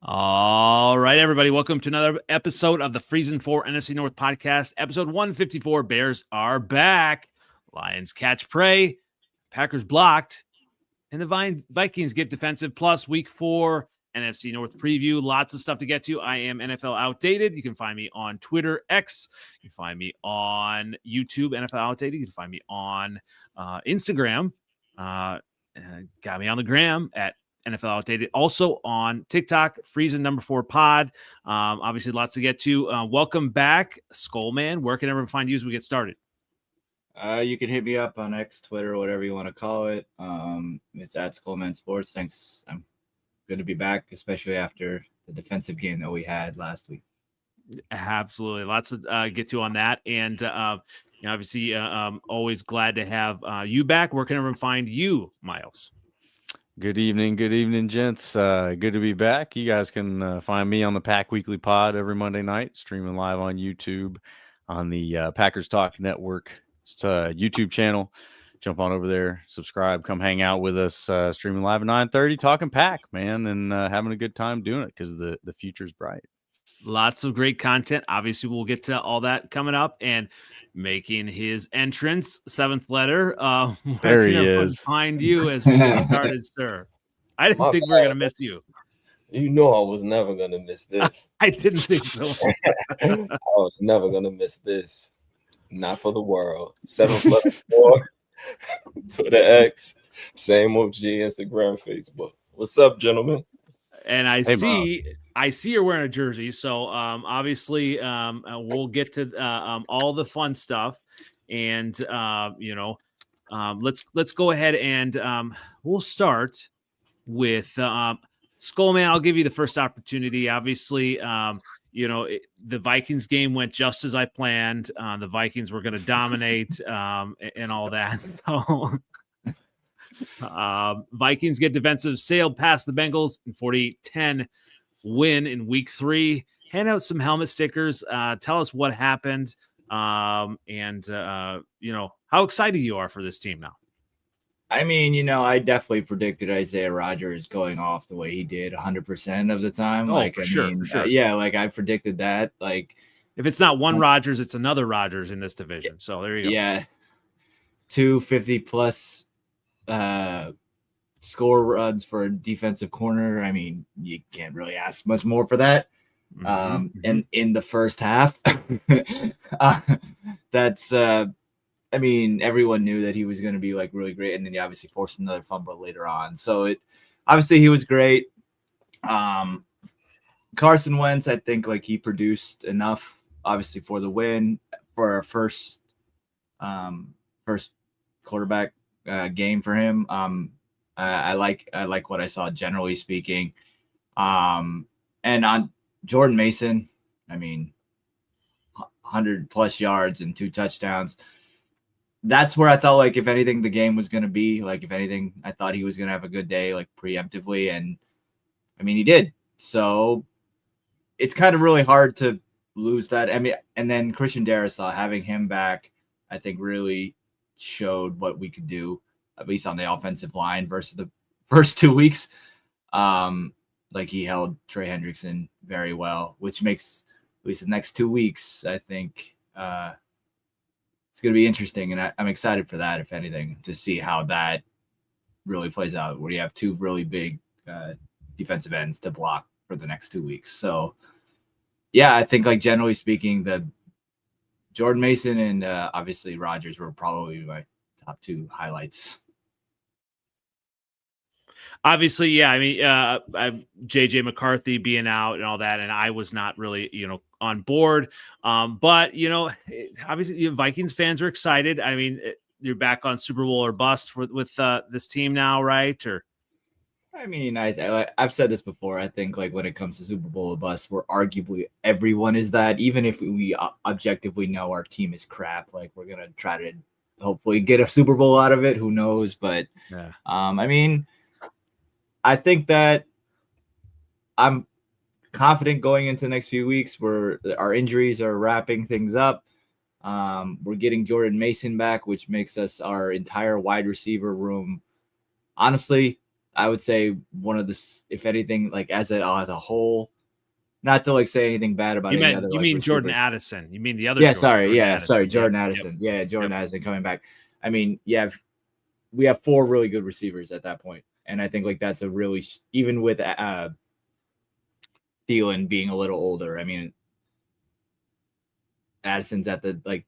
All right, everybody. Welcome to another episode of the Freezin for NFC North Podcast. Episode 154. Bears are back. Lions catch prey. Packers blocked. And the Vikings get defensive plus week 4 NFC North preview. Lots of stuff to get to. I am NFL Outdated. You can find me on Twitter, X. You can find me on YouTube, NFL Outdated. You can find me on Instagram. Got me on the gram at NFL Outdated. Also on TikTok, Freezin number 4 pod. Obviously, lots to get to. Welcome back, Skullman. Where can everyone find you as we get started? You can hit me up on X, Twitter, whatever you want to call it. It's at Skullman Sports. Thanks. I'm good to be back, especially after the defensive game that we had last week. Absolutely. Lots to get to on that. And obviously, always glad to have you back. Where can everyone find you, Miles? Good evening, gents. Good to be back. You guys can find me on the Pack Weekly Pod every Monday night, streaming live on YouTube on the Packers Talk Network. It's a YouTube channel. Jump on over there, subscribe, come hang out with us, streaming live at 9:30, talking Pack, man, and having a good time doing it because the future's bright. Lots of great content. Obviously, we'll get to all that coming up. And making his entrance, seventh letter. There he is. Find you as we get started, sir. I didn't think we were going to miss you. You know I was never going to miss this. I didn't think so. I was never going to miss this. Not for the world. 7+4 to the X. Same OG, Instagram, Facebook. What's up, gentlemen? And I see you're wearing a jersey. So obviously we'll get to all the fun stuff. And, let's go ahead and we'll start with Skullman. I'll give you the first opportunity. Obviously, the Vikings game went just as I planned. The Vikings were going to dominate and all that. So Vikings get defensive, sailed past the Bengals in 48-10 win in week 3. Hand out some helmet stickers. Tell us what happened and how excited you are for this team now. I mean, I definitely predicted Isaiah Rodgers going off the way he did 100% of the time. For sure. I predicted that. Like, if it's not one Rodgers, it's another Rodgers in this division. So there you go. Yeah. 250+ score runs for a defensive corner. I mean, you can't really ask much more for that. And in the first half, that's everyone knew that he was going to be like really great, and then he obviously forced another fumble later on. So obviously he was great. Carson Wentz, I think like he produced enough, obviously, for the win for our first quarterback game for him. I like what I saw, generally speaking. And on Jordan Mason, I mean, 100+ yards and 2 touchdowns. That's where I thought, like, if anything, the game was going to be. Like, if anything, I thought he was going to have a good day, like, preemptively. And, I mean, he did. So it's kind of really hard to lose that. I mean, and then Christian Darrisaw, having him back, I think really showed what we could do, at least on the offensive line versus the first 2 weeks. Like, he held Trey Hendrickson very well, which makes at least the next 2 weeks, I think, it's going to be interesting. And I'm excited for that, if anything, to see how that really plays out, where you have 2 really big defensive ends to block for the next 2 weeks. So, yeah, I think, like, generally speaking, the Jordan Mason and obviously Rodgers were probably my top 2 highlights. Obviously, yeah. I mean, JJ McCarthy being out and all that, and I was not really, on board. But obviously, Vikings fans are excited. I mean, you're back on Super Bowl or bust with this team now, right? Or, I mean, I've said this before. I think, like, when it comes to Super Bowl or bust, we're arguably everyone is that. Even if we objectively know our team is crap, like, we're gonna try to hopefully get a Super Bowl out of it. Who knows? But yeah. I mean, I think that I'm confident going into the next few weeks where our injuries are wrapping things up. We're getting Jordan Mason back, which makes us our entire wide receiver room. Honestly, I would say one of the, if anything, like as a whole, not to like say anything bad about any other. You like, mean receivers. Jordan Addison? You mean the other? Yeah, Jordan Addison. Yep. Yeah, Jordan Addison coming back. I mean, we have 4 really good receivers at that point, and I think like that's a really, even with Thielen being a little older. I mean, Addison's at the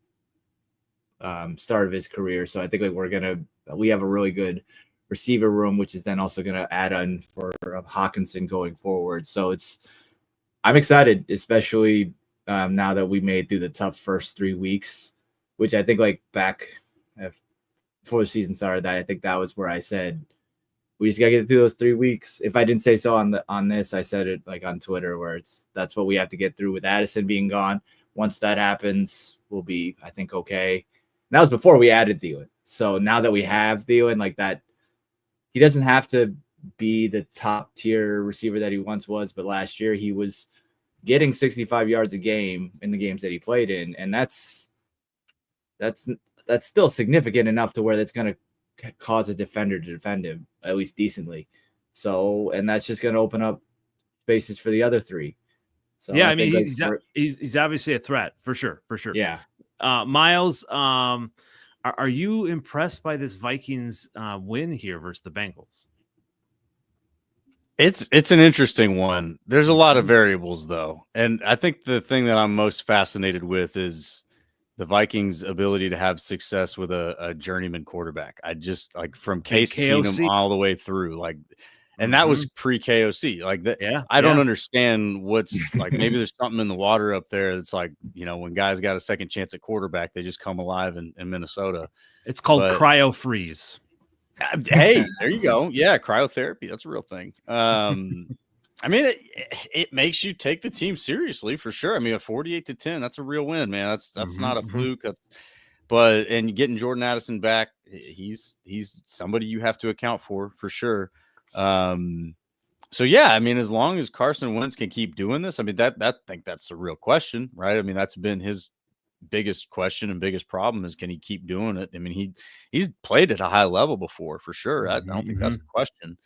start of his career, so I think like we have a really good receiver room, which is then also gonna add on for Hawkinson going forward. So I'm excited, especially now that we made through the tough first 3 weeks, which I think like back before the season started, I think that was where I said we just gotta get through those 3 weeks. If I didn't say so on this, I said it like on Twitter, where that's what we have to get through with Addison being gone. Once that happens, we'll be, I think, okay. And that was before we added Thielen. So now that we have Thielen, like that, he doesn't have to be the top tier receiver that he once was, but last year he was getting 65 yards a game in the games that he played in, and that's still significant enough to where that's going to cause a defender to defend him at least decently. So, and that's just going to open up spaces for the other 3. So yeah, I mean, he's obviously a threat for sure. Yeah. Miles, are you impressed by this Vikings win here versus the Bengals? It's an interesting one. There's a lot of variables though, and I think the thing that I'm most fascinated with is the Vikings' ability to have success with a journeyman quarterback. I just like from Case Keenum all the way through, like. And that was pre-KOC. Like that, I don't understand what's like. Maybe there's something in the water up there that's like, when guys got a second chance at quarterback, they just come alive in Minnesota. It's called cryo freeze. Hey, there you go. Yeah, cryotherapy. That's a real thing. I mean, it makes you take the team seriously for sure. I mean, a 48-10, that's a real win, man. That's not a fluke. And getting Jordan Addison back, he's somebody you have to account for sure. So yeah, I mean, as long as Carson Wentz can keep doing this, I mean, I think that's a real question, right? I mean, that's been his biggest question and biggest problem is, can he keep doing it? I mean, he's played at a high level before for sure. I don't think that's the question.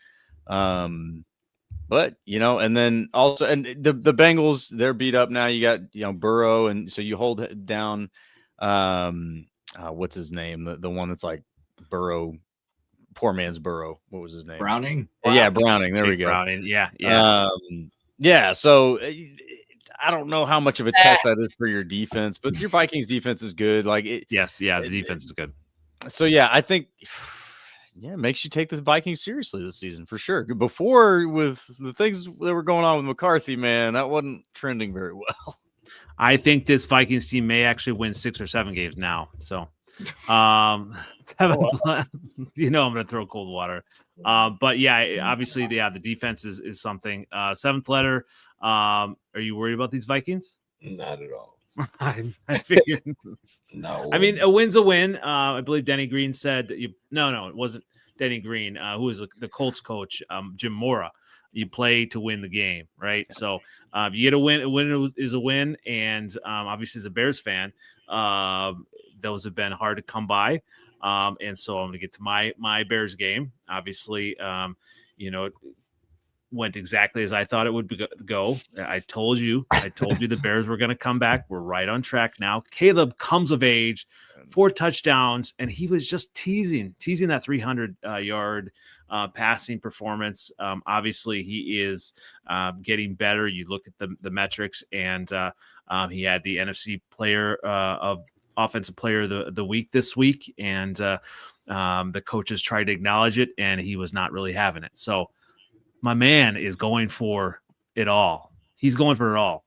But and then also, and the Bengals, they're beat up now. You got, Burrow. And so you hold down, what's his name? The one that's like Burrow, poor man's Burrow. What was his name? Browning. Yeah, Browning. There we go. Browning. Yeah. Yeah. So I don't know how much of a test that is for your defense, but your Vikings defense is good. Like the defense is good. So yeah, I think it makes you take the Vikings seriously this season for sure. Before, with the things that were going on with McCarthy, man, that wasn't trending very well. I think this Vikings team may actually win 6 or 7 games now. So I'm going to throw cold water. But yeah, obviously, the defense is something. 7th letter. Are you worried about these Vikings? Not at all. I figured. No. I mean, a win's a win. I believe Denny Green said no, it wasn't Denny Green, who was the Colts coach, Jim Mora. You play to win the game, right? So if you get a win is a win. And obviously, as a Bears fan, those have been hard to come by. And so I'm going to get to my Bears game. Obviously, went exactly as I thought it would go. I told you the Bears were going to come back. We're right on track now. Caleb comes of age, 4 touchdowns, and he was just teasing that 300-yard passing performance. Obviously, he is getting better. You look at the metrics, and he had the NFC player of offensive player of the week this week, and the coaches tried to acknowledge it, and he was not really having it. So my man is going for it all. He's going for it all.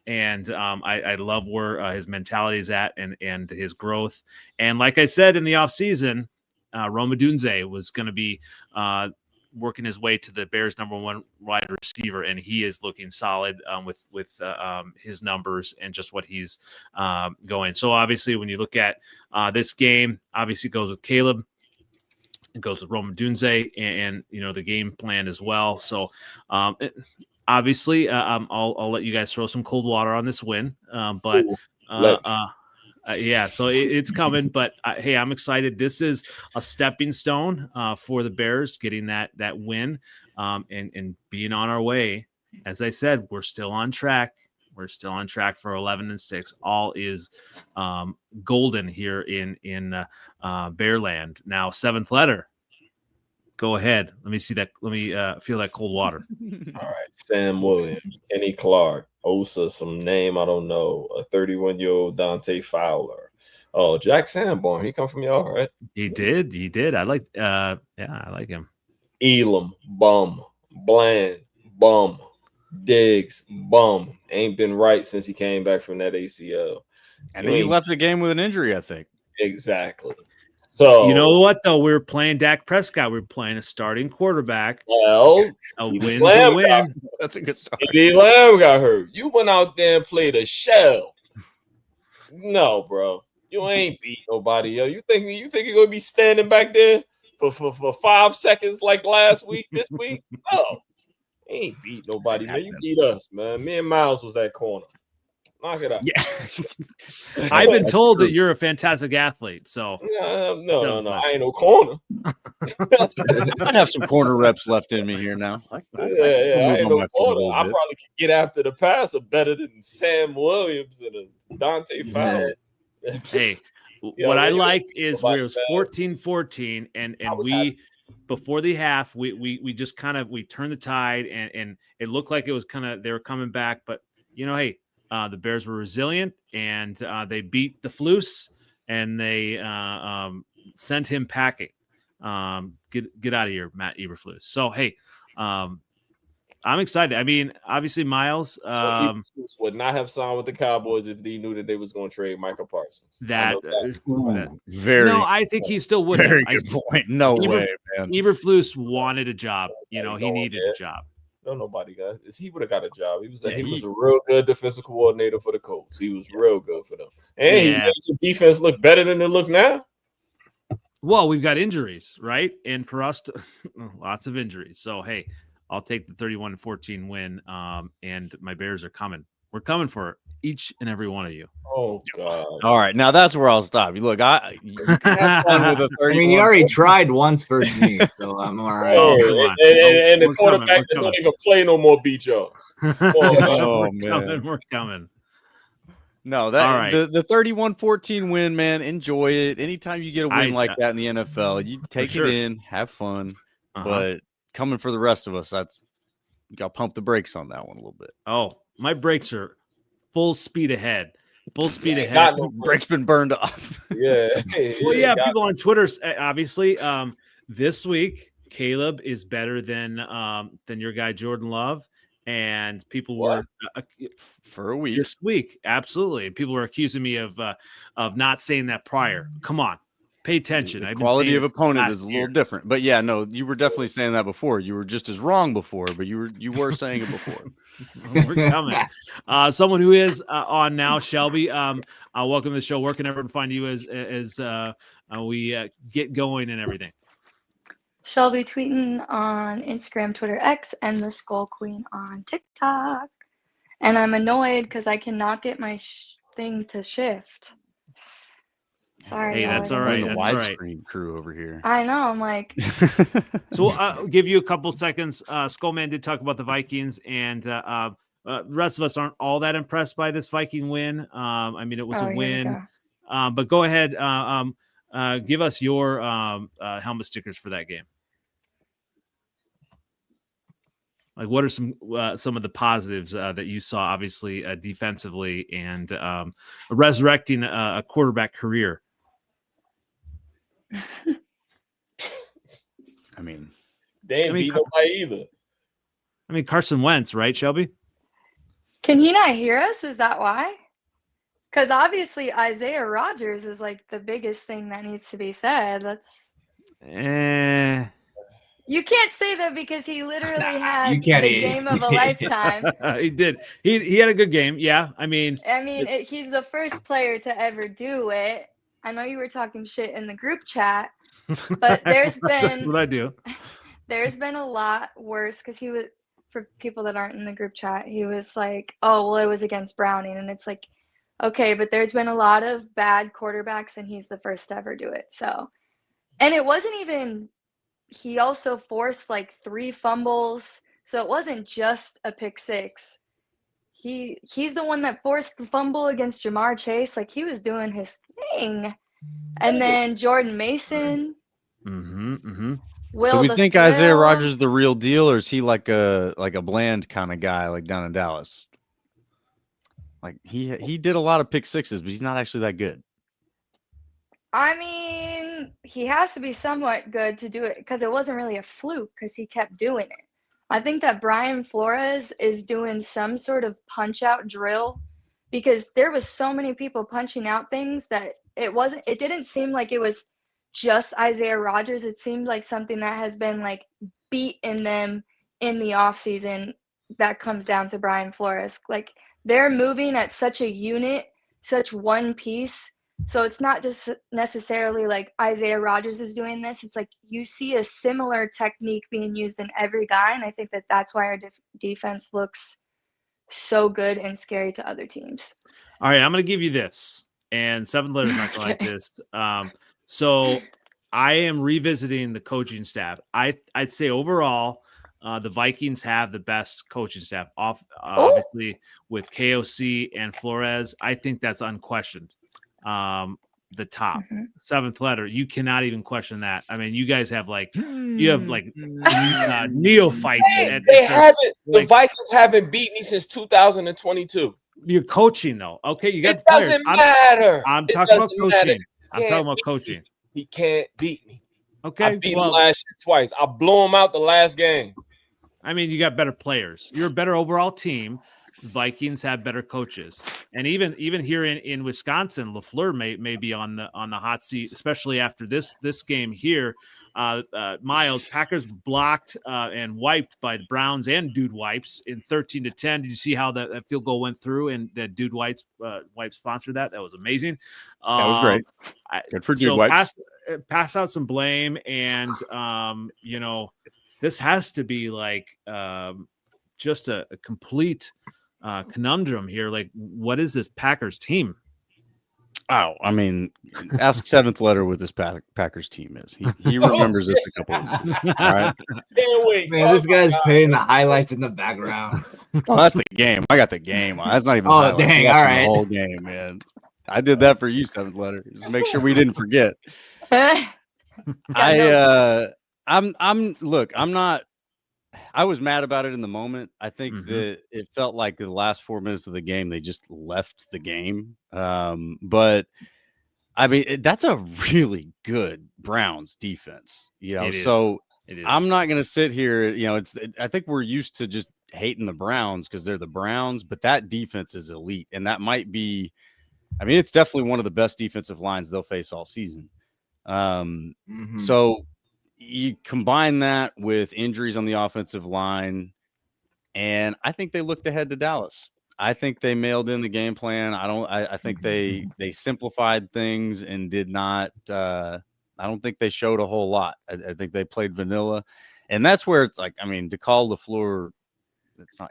And I love where his mentality is at and his growth. And like I said in the offseason, Rome Odunze was going to be working his way to the Bears' #1 wide receiver, and he is looking solid with his numbers and just what he's going. So obviously, when you look at this game, obviously it goes with Caleb. It goes with Rome Odunze and the game plan as well. So obviously, I'll let you guys throw some cold water on this win. But Yeah, so it's coming. But hey, I'm excited. This is a stepping stone for the Bears getting that win and being on our way. As I said, we're still on track. We're still on track for 11-6. All is golden here in Bearland. Now, seventh letter. Go ahead. Let me see that. Let me feel that cold water. All right. Sam Williams, Kenny Clark, Osa, some name I don't know, a 31-year-old Dante Fowler. Oh, Jack Sanborn. He come from y'all, right? He did. I like I like him. Elam, bum. Bland, bum. Diggs, bum. Ain't been right since he came back from that ACL. And he left the game with an injury, I think. Exactly. So you know what though? We were playing Dak Prescott. We were playing a starting quarterback. Well, a win's a win. That's a good start. CD Lamb got hurt. You went out there and played a shell. No, bro. You ain't beat nobody, yo. You think you're gonna be standing back there for 5 seconds like last week, this week? No. He ain't beat nobody, man. You beat us, man. Me and Miles was that corner. Knock it out. Yeah. I've been told that you're a fantastic athlete. So no. I ain't no corner. I have some corner reps left in me here now. I ain't no corner. I probably could get after the passer better than Sam Williams and Dante Fowler. Hey, what I liked is where it was 14-14, and we before the half, we just kind of turned the tide, and it looked like it was kind of they were coming back, but hey. The Bears were resilient, and they beat the Floose, and they sent him packing. Get out of here, Matt Eberflus. So, hey, I'm excited. I mean, obviously, Miles would not have signed with the Cowboys if he knew that they was going to trade Michael Parsons. Very. No, I think he still would. Very good point. No way, man. Eberflus wanted a job. He needed a job. No, nobody got it. He would have got a job. He was a real good defensive coordinator for the Colts. He was real good for them. And he made the defense look better than it look now. Well, we've got injuries, right? And for us, lots of injuries. So, hey, I'll take the 31-14 win, and my Bears are coming. We're coming for each and every one of you. Oh, God. All right. Now, that's where I'll stop. You look, you can have fun with a 31. I mean, you already tried once versus me, so I'm all right. And the quarterback that don't even play no more beat y'all. We're coming. No, the 31-14 win, man, enjoy it. Anytime you get a win like that in the NFL, you take it in, have fun. But coming for the rest of us, you got to pump the brakes on that one a little bit. Oh, my brakes are full speed ahead. Full speed ahead. Brakes been burned off. Yeah. Well, yeah, people on Twitter, obviously, this week, Caleb is better than your guy, Jordan Love. And people were for a week this week. Absolutely. And people were accusing me of not saying that prior. Come on. Pay attention. The quality of opponent is a little different, but yeah, no, you were definitely saying that before. You were just as wrong before, but you were saying it before. We're coming. Someone who is on now, Shelby. Welcome to the show. Where can everyone find you as we get going and everything? Shelby Tweten on Instagram, Twitter, X, and the Skull Queen on TikTok. And I'm annoyed because I cannot get my thing to shift. Sorry. Hey, that's all right. The widescreen crew over here. I know. I'm like. So I'll give you a couple seconds. Skullman did talk about the Vikings, and the rest of us aren't all that impressed by this Viking win. I mean, it was a win. But go ahead. Give us your helmet stickers for that game. Like, what are some of the positives that you saw, obviously, defensively and resurrecting a quarterback career? I mean, they ain't beat nobody either. I mean, Carson Wentz, right, Shelby? Can he not hear us? Is that why? Because obviously Isaiah Rodgers is like the biggest thing that needs to be said. You can't say that because he literally had the game of a lifetime. He did. He had a good game. Yeah. I mean, he's the first player to ever do it. I know you were talking shit in the group chat, but there's been what I do. There's been a lot worse because he was, for people that aren't in the group chat, he was like, "Oh, well, it was against Browning," and it's like, Okay, but there's been a lot of bad quarterbacks, and he's the first to ever do it. So, and it wasn't even. He also forced like 3 fumbles, so it wasn't just a pick 6. He's the one that forced the fumble against Jamar Chase. Like, he was doing his thing. And then Jordan Mason. Will So we the think Thrill. Isaiah Rodgers is the real deal, or is he like a bland kind of guy like down in Dallas? Like he did a lot of pick 6s, but he's not actually that good. I mean, he has to be somewhat good to do it because it wasn't really a fluke because he kept doing it. I think that Brian Flores is doing some sort of punch-out drill because there was so many people punching out things that it didn't seem like it was just Isaiah Rodgers. It seemed like something that has been like beating them in the offseason that comes down to Brian Flores. Like, they're moving at such a unit, such one piece. So it's not just necessarily like Isaiah Rodgers is doing this. It's like you see a similar technique being used in every guy. And I think that that's why our defense looks so good and scary to other teams. All right, I'm going to give you this. And Seventh Letter's not going to like this. So I am revisiting the coaching staff. I'd say overall, the Vikings have the best coaching staff. Obviously, with KOC and Flores, I think that's unquestioned. The top. Seventh Letter, you cannot even question that. I mean, you guys have neophytes. The Vikings haven't beat me since 2022. You're coaching though. Okay, you got. It doesn't matter. I'm talking about coaching. I'm talking about coaching. He can't beat me. Okay, I beat him last year twice. I blew him out the last game. I mean, you got better players. You're a better overall team. Vikings have better coaches, and even here in Wisconsin, LaFleur may be on the hot seat, especially after this game here. Miles, Packers blocked and wiped by the Browns and dude wipes in 13-10. Did you see how that field goal went through and that dude wipe sponsored that? That was amazing. That was great. Good for dude wipes. Pass out some blame, and this has to be like just a complete conundrum here. Like, what is this Packers team? Oh, I mean, ask Seventh Letter what this Packers team is. He remembers this a couple of weeks ago. All right. Can't wait. Man, this guy's playing the highlights in the background. Oh, that's the game. I got the game. That's not even. Oh, the highlights. dang! I'm All watching right. the whole game, man. I did that for you, Seventh Letter. Just make sure we didn't forget. I was mad about it in the moment. I think that it felt like the last 4 minutes of the game, they just left the game. But I mean, that's a really good Browns defense, so I'm not going to sit here. I think we're used to just hating the Browns because they're the Browns, but that defense is elite. And that might be, I mean, it's definitely one of the best defensive lines they'll face all season. So you combine that with injuries on the offensive line, and I think they looked ahead to Dallas. I think they mailed in the game plan. I think they simplified things and did not. I don't think they showed a whole lot. I think they played vanilla, and that's where it's like, I mean, to call LaFleur,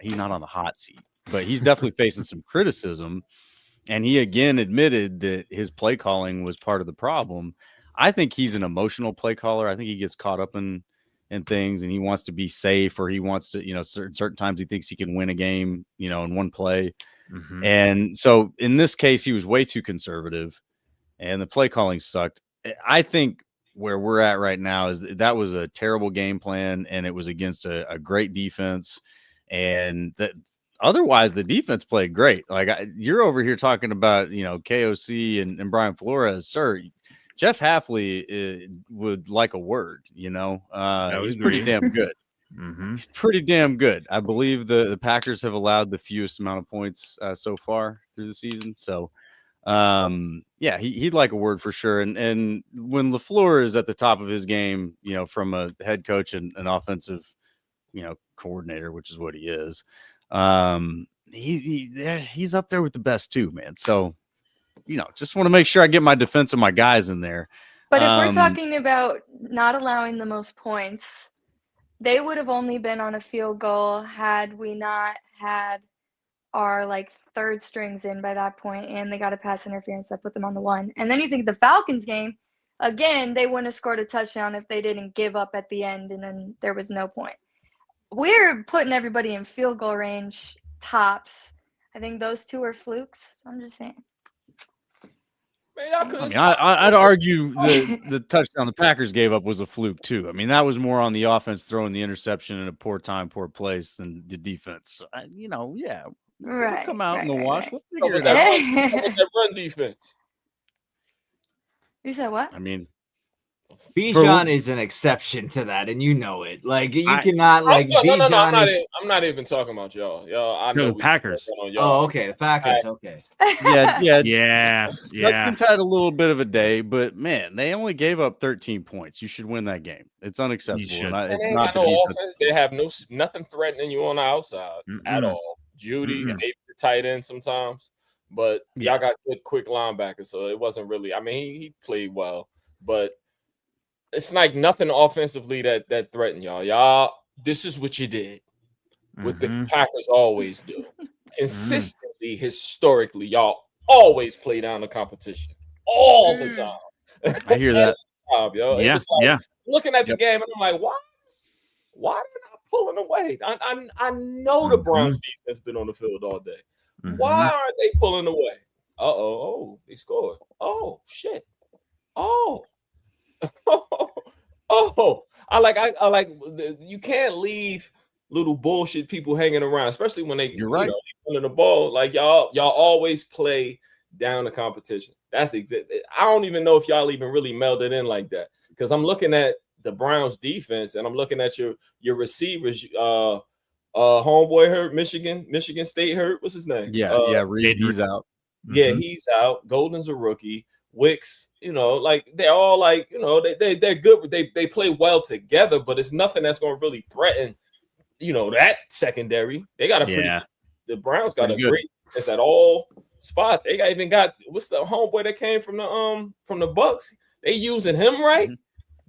he's not on the hot seat, but he's definitely facing some criticism. And he again admitted that his play calling was part of the problem. I think he's an emotional play caller. I think he gets caught up in things, and he wants to be safe, or he wants to, certain times he thinks he can win a game, in one play. And so in this case, he was way too conservative, and the play calling sucked. I think where we're at right now is that was a terrible game plan, and it was against a great defense, and that otherwise the defense played great. Like you're over here talking about, KOC and Brian Flores, sir. Jeff Hafley would like a word, he's pretty damn good. He's pretty damn good. I believe the Packers have allowed the fewest amount of points so far through the season. So, he'd like a word for sure. And when LaFleur is at the top of his game, from a head coach and an offensive, coordinator, which is what he is, he's up there with the best too, man. So, just want to make sure I get my defense and my guys in there. But if we're talking about not allowing the most points, they would have only been on a field goal had we not had are like third strings in by that point, and they got a pass interference that put them on the 1. And then you think the Falcons game, again, they wouldn't have scored a touchdown if they didn't give up at the end, and then there was no point. We're putting everybody in field goal range tops. I think those 2 are flukes. I'm just saying. Man, y'all couldn't I mean, stop. I'd argue the touchdown the Packers gave up was a fluke too. I mean, that was more on the offense throwing the interception in a poor time, poor place than the defense. Yeah, Right. we'll come out in the right, wash. right. We'll How figure about it out. that run defense? You said what? I mean, Bijan is an exception to that, and you know it. Like you I- cannot like No, Bijan. I'm not even talking about y'all. I No, know the we Packers. on y'all. Oh, okay, the Packers. Okay, yeah. Yeah. Vikings had a little bit of a day, but man, they only gave up 13 points. You should win that game. It's unacceptable. should. And They it's ain't not got the no defense. offense. They have nothing threatening you on the outside at Mm-mm. all. Judy, Mm-mm. maybe the tight end sometimes, but Yeah. y'all got good, quick linebackers, so it wasn't really. I mean, he played well, but it's like nothing offensively that threatened y'all. Y'all, this is what you did. What the Mhm. Packers always do. Consistently, historically, y'all always play down the competition. All the time. I hear that. Job, yo. It Yeah, was like, yeah. looking at the Yep. game, and I'm like, why they're not pulling away? I know the Browns defense been on the field all day. Mhm. Why aren't they pulling away? Oh, they scored. Oh, shit. Oh. I like you can't leave little bullshit people hanging around, especially when they You're right. running the ball. Like y'all always play down the competition. That's exactly. I don't even know if y'all even really melded in like that, because I'm looking at the Browns defense and I'm looking at your receivers. Homeboy hurt, Michigan State hurt. What's his name? Reed, he's out. Yeah, Mhm. he's out. Golden's a rookie. Wicks, like they're all like, they're good. They play well together, but it's nothing that's going to really threaten, that secondary. They got a pretty. Yeah. The Browns got Pretty a good. great defense at all spots. They even got what's the homeboy that came from the Bucks? They using him right.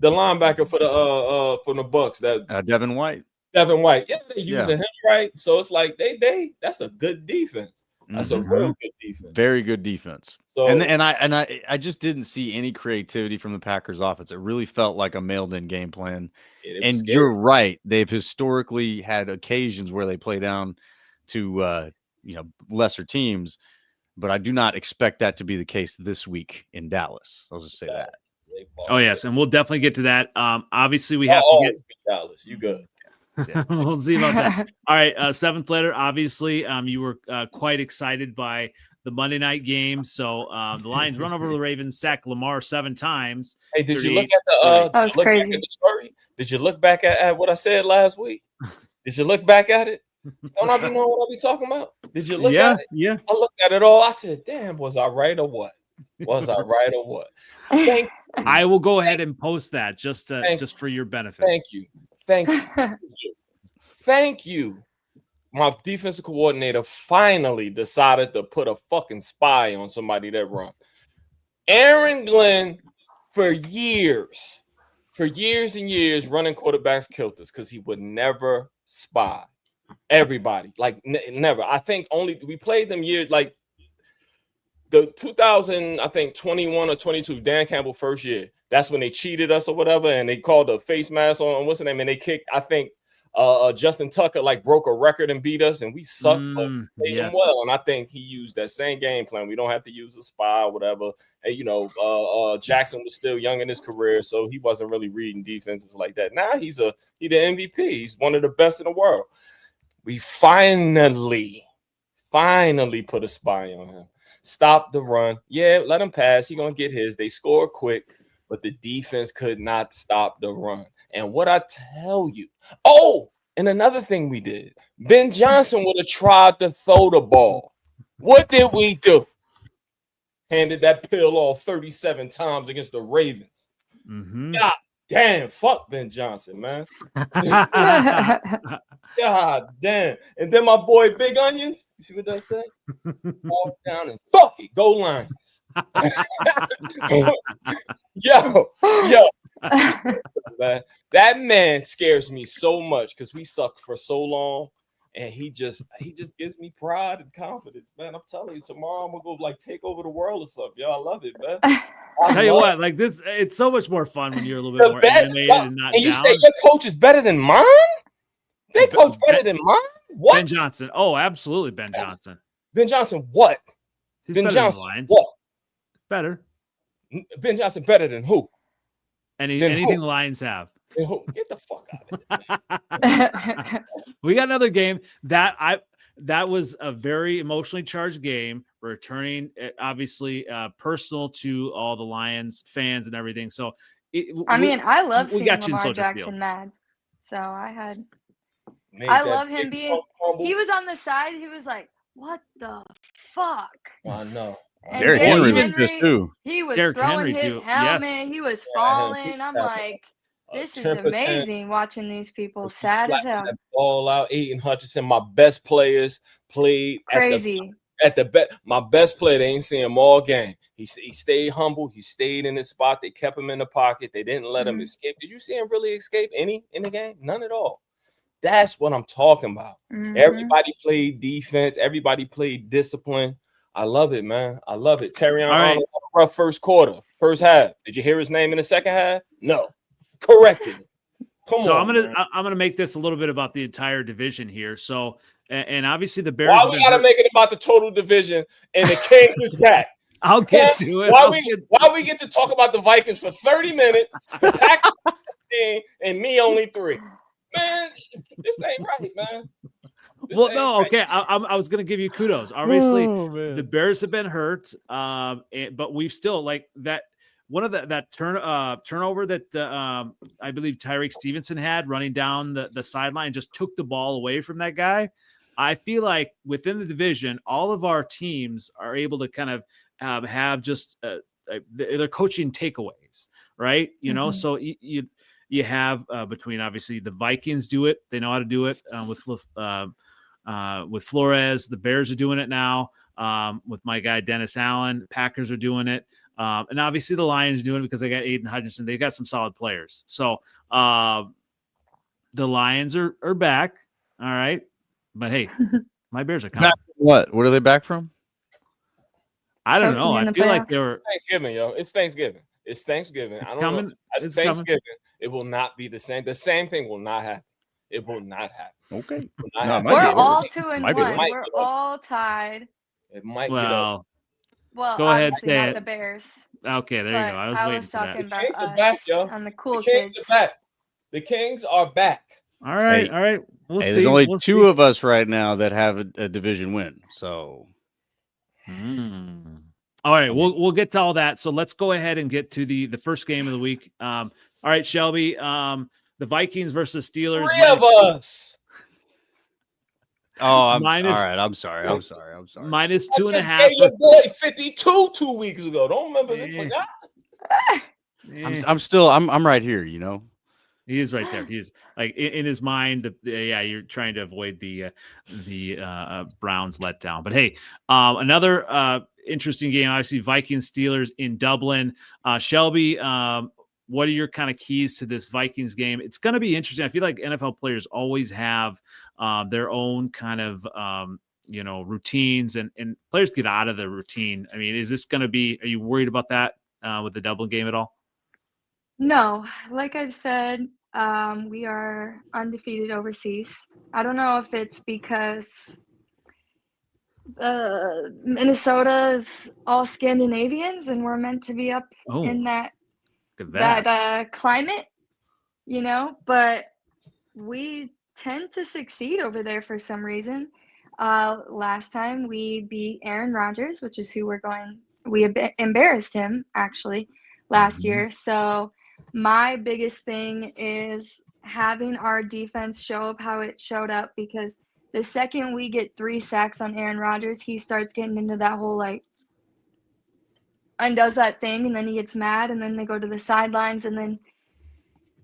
The linebacker for the from the Bucks, that Devin White. Devin White. Yeah, they Yeah. using him right. So it's like they that's a good defense. That's a real good defense. Very good defense. So And I just didn't see any creativity from the Packers offense. It really felt like a mailed-in game plan. it was And scary. you're right. They've historically had occasions where they play down to lesser teams, but I do not expect that to be the case this week in Dallas. I'll just say that. Oh yes, and we'll definitely get to that. Obviously we have to always beat Dallas. You good? get. We'll see about that. All right, 7th letter. Obviously, you were quite excited by the Monday night game. So the Lions run over the Ravens, sack Lamar 7 times. Hey, did you 38, look at the? That was did you look back crazy. at the story? Did you look back at what I said last week? Did you look back at it? Don't I be knowing what I be talking about? Did you look at it? Yeah. I looked at it all. I said, "Damn, was I right or what? Was I right or what?" Thank I will go ahead and post that just for your benefit. Thank you. My defensive coordinator finally decided to put a fucking spy on somebody that run. Aaron Glenn, for years and years, running quarterbacks killed us because he would never spy everybody. Like never. I think only we played them years like the 2000, I think 21 or 22, Dan Campbell first year. That's when they cheated us or whatever, and they called a face mask on what's the name, and they kicked. I think Justin Tucker like broke a record and beat us, and we sucked, but played him well. And I think he used that same game plan. We don't have to use a spy or whatever. And Jackson was still young in his career, so he wasn't really reading defenses like that. Now he's the MVP. He's one of the best in the world. We finally put a spy on him. Stop the run. Yeah, let him pass. He's gonna get his. They score quick, but the defense could not stop the run. And what I tell you, and another thing we did, Ben Johnson would have tried to throw the ball. What did we do? Handed that pill off 37 times against the Ravens. Mm-hmm. God damn, fuck Ben Johnson, man. God damn. And then my boy Big Onions, you see what that said? Walk down and fuck it, go Lions. Yo. Man, that man scares me so much because we sucked for so long, And he just gives me pride and confidence, man. I'm telling you, tomorrow I'm gonna go like take over the world or something. Yo, I love it, man. I'll tell you what, like this, it's so much more fun when you're a little bit more animated and not and you down. say your coach is better than mine? They coach better than mine? What? Ben Johnson. Oh, absolutely, Ben Johnson. Ben Johnson, what? He's Ben better Johnson, than the Lions. what? Better. Ben Johnson better than who? Anything the Lions have. Get the fuck out of here. We got another game that was a very emotionally charged game, returning obviously personal to all the Lions fans and everything. So I love seeing got you in Lamar Soldier Jackson Field. mad. So I love him being he was on the side, he was like, what the fuck? I know. And Derrick Henry was pissed too. He was Derrick throwing Henry his too. helmet. Yes. He was falling. I'm like, this is amazing watching these people sad as hell. That ball out. Aiden Hutchinson, my best players played Crazy. My best player, they ain't seen him all game. He stayed humble. He stayed in his spot. They kept him in the pocket. They didn't let him escape. Did you see him really escape any in the game? None at all. That's what I'm talking about. Everybody played defense. Everybody played discipline. I love it, man. I love it. Terrion Arnold, rough first quarter, first half. Did you hear his name in the second half? No. Corrected. I'm gonna make this a little bit about the entire division here. So, and obviously the Bears. Why we gotta make it about the total division and the Kings is back? I'll get to it. Why we get to talk about the Vikings for 30 minutes, Packers 15, and me only 3? Man, this ain't right, man. Okay. I was going to give you kudos. Obviously, the Bears have been hurt, but we've still like that. One of that turnover that I believe Tyreek Stevenson had running down the sideline just took the ball away from that guy. I feel like within the division, all of our teams are able to kind of have just their coaching takeaways, right? You know, so you have between obviously the Vikings do it; they know how to do it with Flores. The Bears are doing it now with my guy Dennis Allen. Packers are doing it, and obviously the Lions are doing it because they got Aiden Hutchinson. They got some solid players. So the Lions are back. All right, but hey, my Bears are coming. Back what? What are they back from? I don't know. I feel like they were Thanksgiving, yo. It's Thanksgiving. It's Thanksgiving. It's I don't coming. know. It's Thanksgiving. coming. It will not be the same. The same thing will not happen. It will not happen. Okay. We're all 2-1. We're all tied. It might well, well, go ahead, say not it. the Bears. Okay, there you go. I was talking that. about us back, yo. and the cool the Kings kids. are back. The Kings are back. All right, Hey, all right. We'll see. There's only two of us right now that have a division win. So, all right, we'll get to all that. So let's go ahead and get to the first game of the week. All right, Shelby. The Vikings versus Steelers. 3 of us. oh, all right. I'm sorry. Minus I 2.5. Gave your boy 52 2 weeks ago. Don't remember this. Forgot. I'm right here. You know. He is right there. He's like in his mind. You're trying to avoid the Browns letdown. But hey, another interesting game. Obviously, Vikings Steelers in Dublin. Shelby, what are your kind of keys to this Vikings game? It's going to be interesting. I feel like NFL players always have their own kind of routines, and players get out of the routine. I mean, is this going to be? Are you worried about that with the Dublin game at all? No, like I've said, we are undefeated overseas. I don't know if it's because Minnesota is all Scandinavians and we're meant to be up in that climate, but we tend to succeed over there for some reason. Last time we beat Aaron Rodgers, which is who we embarrassed him actually last year. So my biggest thing is having our defense show up how it showed up, because the second we get 3 sacks on Aaron Rodgers, he starts getting into that whole and does that thing, and then he gets mad, and then they go to the sidelines, and then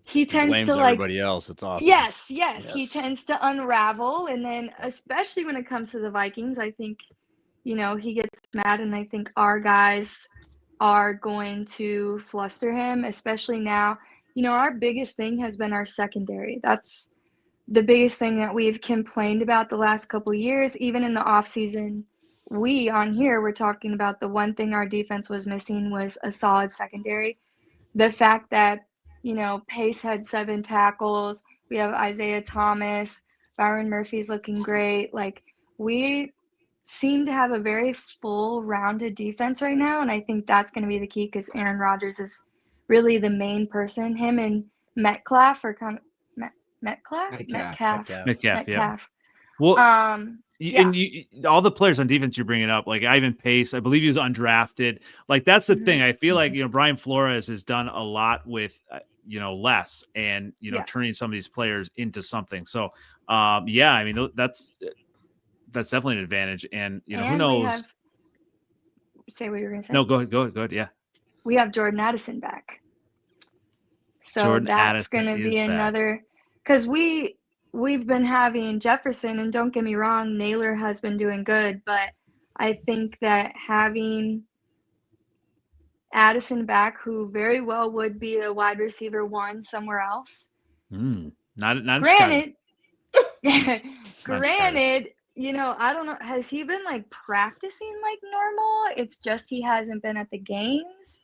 he tends blames to everybody else. It's awesome. Yes. He tends to unravel, and then especially when it comes to the Vikings, I think, he gets mad, and I think our guys are going to fluster him, especially now. Our biggest thing has been our secondary. That's the biggest thing that we've complained about the last couple of years, even in the offseason, we on here were talking about the one thing our defense was missing was a solid secondary. The fact that, Pace had 7 tackles, we have Isaiah Thomas, Byron Murphy's looking great. Like, we seem to have a very full-rounded defense right now, and I think that's going to be the key because Aaron Rodgers is really the main person. Him and Metcalf are kind of Metcalf. Yeah. Well, Yeah. And all the players on defense you're bringing up, like Ivan Pace, I believe he was undrafted. Like that's the thing. I feel like Brian Flores has done a lot with less, and turning some of these players into something. So I mean that's definitely an advantage. And who knows? Say what you were gonna say. No, go ahead. Yeah, we have Jordan Addison back, so Jordan that's Addison going to be back. another, because we've been having Jefferson, and don't get me wrong, Naylor has been doing good, but I think that having Addison back, who very well would be a wide receiver 1 somewhere else. Not granted. Granted, I don't know. Has he been like practicing like normal? It's just he hasn't been at the games.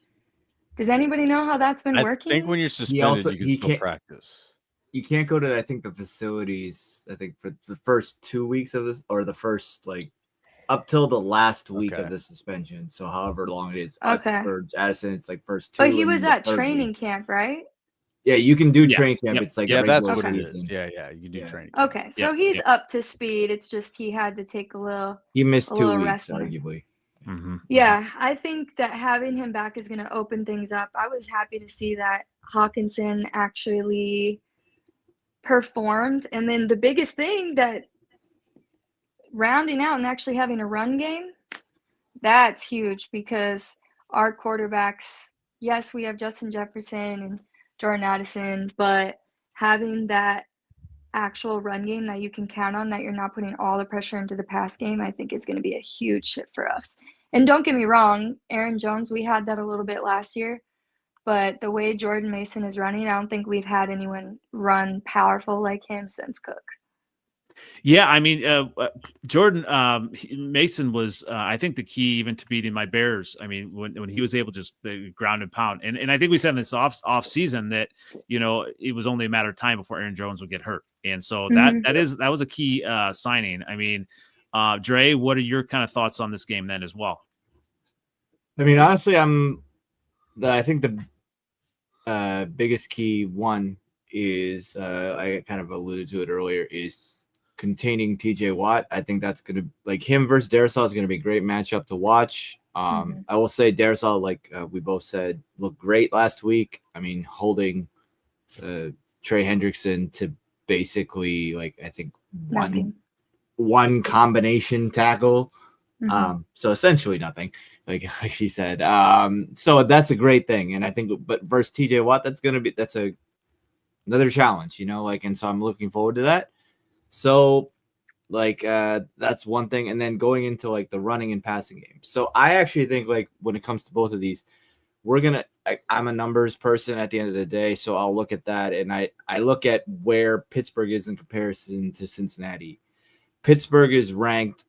Does anybody know how that's been working? I think when you're suspended, you can still practice. You can't go to, I think, the facilities, I think, for the first 2 weeks of this, or the first, up till the last week of the suspension. So however long it is. Okay. For Addison, it's first 2. But he was at training camp, right? Yeah, you can do training camp. Yep. It's like that's what season. it is. Yeah, you can do training. Okay, so he's up to speed. It's just he had to take a little. He missed 2 weeks, resting. arguably. Yeah, I think that having him back is going to open things up. I was happy to see that Hawkinson actually performed. And then the biggest thing, that rounding out and actually having a run game, that's huge, because our quarterbacks, yes, we have Justin Jefferson and Jordan Addison, but having that actual run game that you can count on, that you're not putting all the pressure into the pass game, I think is going to be a huge shift for us. And don't get me wrong, Aaron Jones, we had that a little bit last year, but the way Jordan Mason is running, I don't think we've had anyone run powerful like him since Cook. Yeah, I mean, Jordan Mason was, I think, the key even to beating my Bears. I mean, when he was able to just the ground and pound, and I think we said in this off season that it was only a matter of time before Aaron Jones would get hurt, and so that was a key signing. I mean, Dre, what are your kind of thoughts on this game then as well? I mean, honestly, I think the biggest key one is I kind of alluded to it earlier, is containing TJ Watt. I think that's going to, him versus Darisaw is going to be a great matchup to watch. I will say Darisaw, we both said, looked great last week. I mean, holding Trey Hendrickson to basically, I think one combination tackle. So essentially nothing, like she said. So that's a great thing. And I think, but versus TJ Watt, that's another challenge, and so I'm looking forward to that. So that's one thing. And then going into the running and passing game. So I actually think when it comes to both of these, I'm a numbers person at the end of the day. So I'll look at that. And I look at where Pittsburgh is in comparison to Cincinnati. Pittsburgh is ranked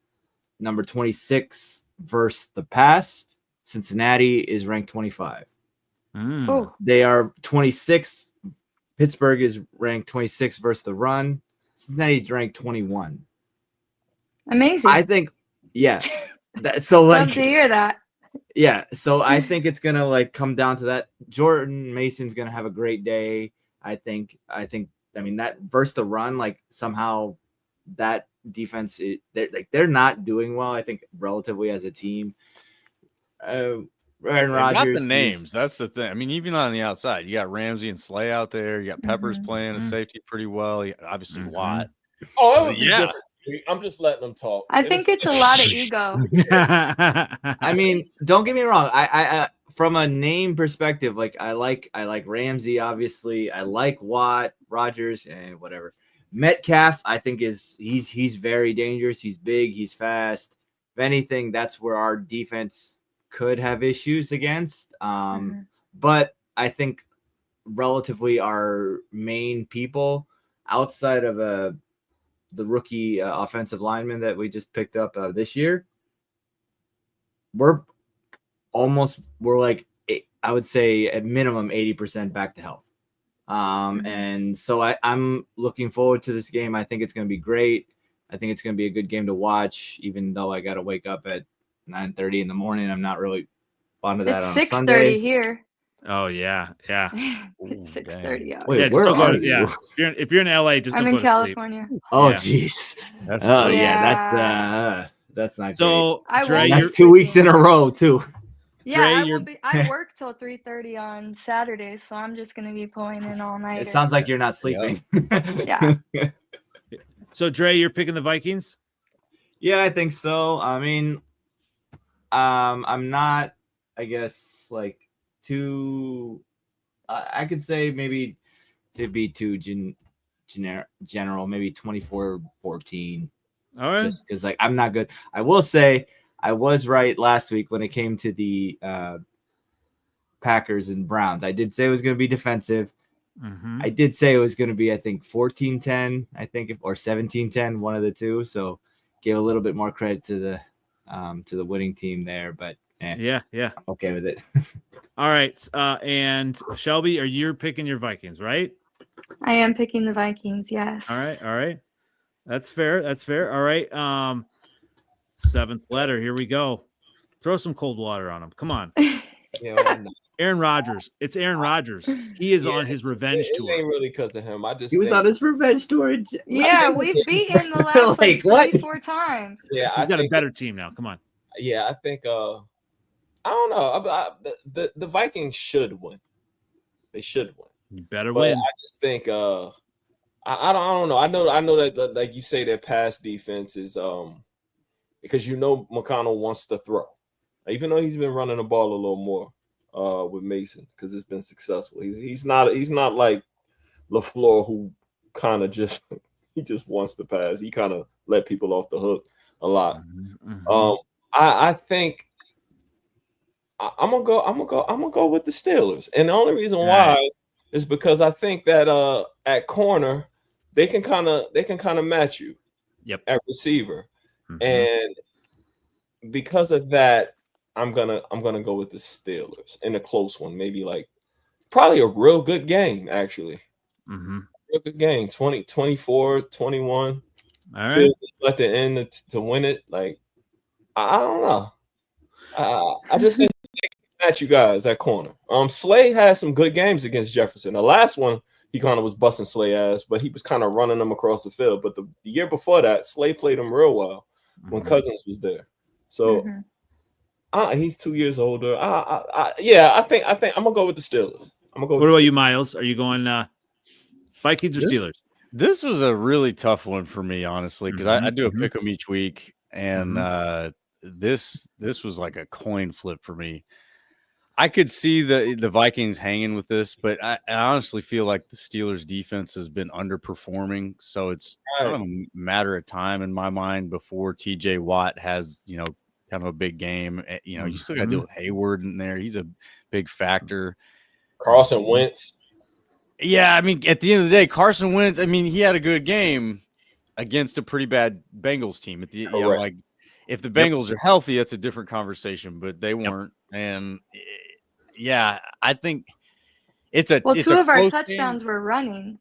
number 26 versus the pass. Cincinnati is ranked 25. Oh. They are 26. Pittsburgh is ranked 26 versus the run. Cincinnati's ranked 21. Amazing. I think, yeah. Love to hear that. Yeah. So I think it's gonna come down to that. Jordan Mason's gonna have a great day. I mean, that versus the run, somehow that defense, they're not doing well, I think, relatively as a team. Aaron Rodgers got the names. That's the thing. I mean, even on the outside, you got Ramsey and Slay out there. You got Peppers playing a safety pretty well. You obviously Watt. Oh, that would be different. I'm just letting them talk. I think it's a lot of ego. I mean, don't get me wrong. I from a name perspective, I like Ramsey, obviously. I like Watt, Rodgers, and whatever. Metcalf, I think he's very dangerous. He's big. He's fast. If anything, that's where our defense could have issues against. But I think relatively our main people, outside of the rookie offensive lineman that we just picked up this year, we're like, I would say at minimum 80% back to health. And so I'm looking forward to this game. I think it's going to be great. I think it's going to be a good game to watch, even though I got to wake up at 9:30 in the morning. I'm not really fond of that on It's Sunday. 6:30 here. Oh yeah. It's 6:30 out. Wait, Yeah, where just are go to, you? If you're in LA, just I'm don't in go to sleep. California. Oh, Yeah. jeez. That's Oh, crazy. yeah. That's not great. So I Dre, won't- That's you're, 2 weeks in a row, too. Yeah, Dre, I work till 3:30 on Saturdays, so I'm just gonna be pulling in all night. It sounds like you're not sleeping. Yeah. so Dre, you're picking the Vikings. Yeah, I think so. I mean, I'm not, I guess, like too. I could say maybe to be too general, maybe 24-14. All right. Just because, like, I'm not good. I will say I was right last week when it came to the Packers and Browns. I did say it was going to be defensive. Mm-hmm. I did say it was going to be, I think, 14-10, or 17-10, one of the two. So give a little bit more credit to the winning team there. But Yeah. I'm okay with it. All right. And Shelby, you're picking your Vikings, right? I am picking the Vikings. Yes. All right. That's fair. All right. Seventh letter. Here we go. Throw some cold water on him. Come on. Yeah, Aaron Rodgers. It's Aaron Rodgers. He is on his revenge it tour. ain't really because of him. I just He was think, on his revenge tour. Yeah, we've beaten the last Like, like what? 3-4 times. yeah, He's I got a think better team now. Come on. Yeah, I think I don't know. The Vikings should win. They should win. You better But win. I just think I don't know. I know that like you say, their pass defense is because McConnell wants to throw, even though he's been running the ball a little more with Mason because it's been successful. He's not like LaFleur, who kind of just he just wants to pass. He kind of let people off the hook a lot. Mm-hmm. I think I'm gonna go with the Steelers, and the only reason why is because I think that at corner they can kind of match you. Yep. At receiver, Mhm. and because of that, I'm gonna go with the Steelers in a close one, maybe like probably a real good game actually. Mhm. Real good game, 24-21. All right. At the end to win it, like I don't know. I just think they can match you guys at corner. Slay had some good games against Jefferson. The last one, he kind of was busting Slay ass, but he was kind of running them across the field. But the year before that, Slay played him real well when Mhm. Cousins was there. So Mhm. he's 2 years older. I think I'm gonna go with the Steelers. I'm gonna go. What about you, Miles? Are you going Vikings or This- Steelers? This was a really tough one for me, honestly, because I do a Mhm. pick 'em each week, and this was like a coin flip for me. I could see the Vikings hanging with this, but I honestly feel like the Steelers' defense has been underperforming, so it's kind of a matter of time in my mind before TJ Watt has kind of a big game. You still got to deal with Hayward in there; he's a big factor. Carson Wentz. Yeah, I mean, at the end of the day, Carson Wentz, I mean, he had a good game against a pretty bad Bengals team. At the like, if the Bengals are healthy, that's a different conversation, but they weren't. And yeah, I think it's a Well, two of our close touchdowns game. were running.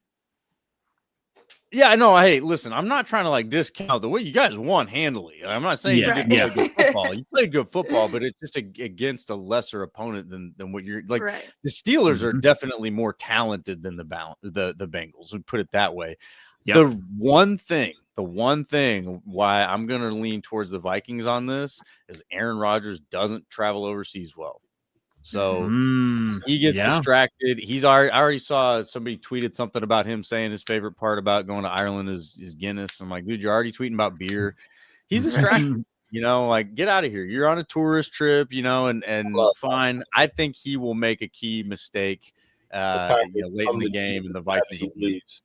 Yeah, I know. Hey, listen, I'm not trying to like discount the way you guys won handily. I'm not saying Yeah. you didn't play good football. You played good football, but it's just against a lesser opponent than what you're like. Right. The Steelers are Mhm. definitely more talented than the Bengals. We put it that way. Yep. The one thing why I'm going to lean towards the Vikings on this is Aaron Rodgers doesn't travel overseas well. So he gets distracted. I already saw somebody tweeted something about him saying his favorite part about going to Ireland is Guinness. I'm like, dude, you're already tweeting about beer. He's distracted. Like, get out of here. You're on a tourist trip, and fine. I think he will make a key mistake late in the game, and the Vikings leaves.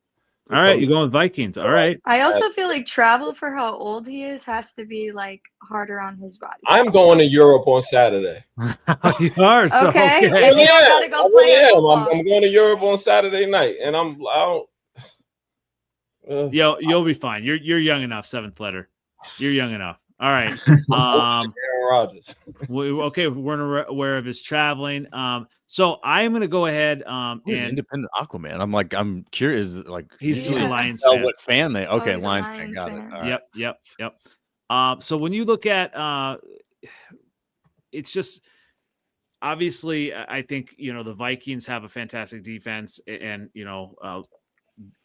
All right, you're going with Vikings. All right. I also feel like travel for how old he is has to be like harder on his body. I'm going to Europe on Saturday. You are so Okay. okay. And you don't gotta go play football. I'm going to Europe on Saturday night, and You'll be fine. You're young enough. Seventh letter. You're young enough. All right. Aaron Rodgers. We're aware of his traveling. So I am going to go ahead. Who's And independent Aquaman? I'm curious. Like he's a Yeah. Lions tell fan. what fan they? Okay, he's a Lions fan. Lions Got it. fan. All right. Yep. So when you look at, it's just obviously I think the Vikings have a fantastic defense, and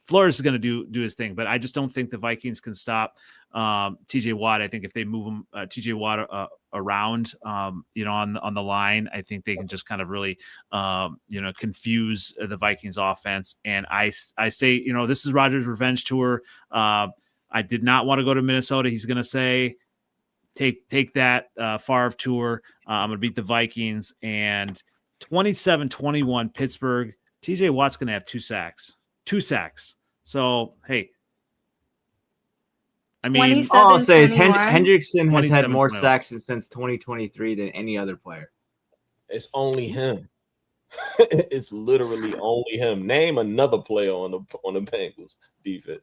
Flores is going to do his thing, but I just don't think the Vikings can stop TJ Watt. I think if they move him, TJ Watt around, on the line, I think they can just kind of really, confuse the Vikings offense. And I say, this is Rodgers' revenge tour. I did not want to go to Minnesota. He's going to say, take that Favre tour. I'm going to beat the Vikings, and 27-21 Pittsburgh. TJ Watt's going to have 2 sacks. So, hey, I mean, all I'll say is 21. Hendrickson has had 27, more 21. sacks since 2023 than any other player. It's only him. It's literally only him. Name another player on the Bengals defense.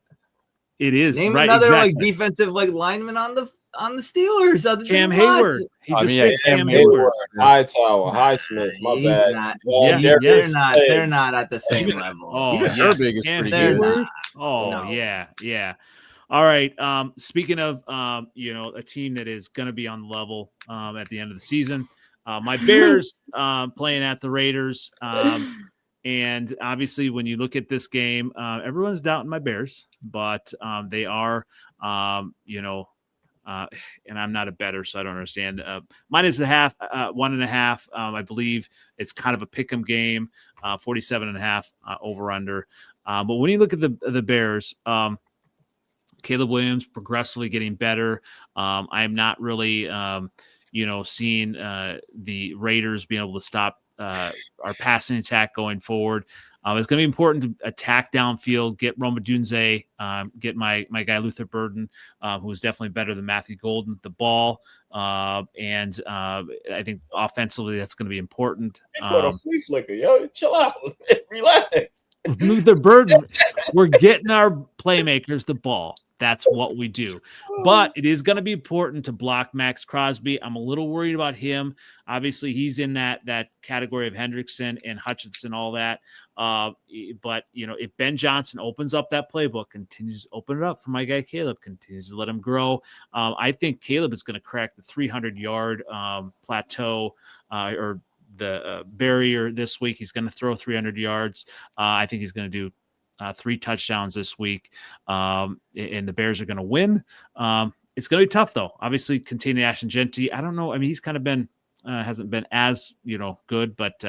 it is Name right. another Exactly. defensive lineman on the Steelers. Other Cam than Watt. Hayward. He I just mean, said yeah, Cam Cam Hayward. Hightower, Highsmith. My He's bad. not. Yeah, They're not at the same level. Oh, Even yeah. Herbig is Cam pretty They're good. Hayward. not. Oh, No. yeah. All right. Speaking of, a team that is going to be on the level at the end of the season, my Bears playing at the Raiders. And obviously, when you look at this game, everyone's doubting my Bears, but they are, and I'm not a bettor, so I don't understand. Minus the half, 1.5. I believe it's kind of a pick'em game, 47.5 over under. But when you look at the Bears, Caleb Williams progressively getting better. I am not really, seeing the Raiders being able to stop our passing attack going forward. It's going to be important to attack downfield, get Roma Dunze, get my guy Luther Burden, who is definitely better than Matthew Golden, the ball. And I think offensively that's going to be important. He caught a flea flicker, yo. Chill out. Relax. Luther Burden, we're getting our playmakers the ball. That's what we do. But it is going to be important to block Max Crosby. I'm a little worried about him. Obviously, he's in that category of Hendrickson and Hutchinson, all that. But, if Ben Johnson opens up that playbook, continues to open it up for my guy Caleb, continues to let him grow, I think Caleb is going to crack the 300-yard plateau or the barrier this week. He's going to throw 300 yards. I think he's going to do 3 touchdowns this week, and the Bears are going to win. It's going to be tough, though. Obviously, containing Ashton Genty. I don't know. I mean, he's kind of been hasn't been as good, but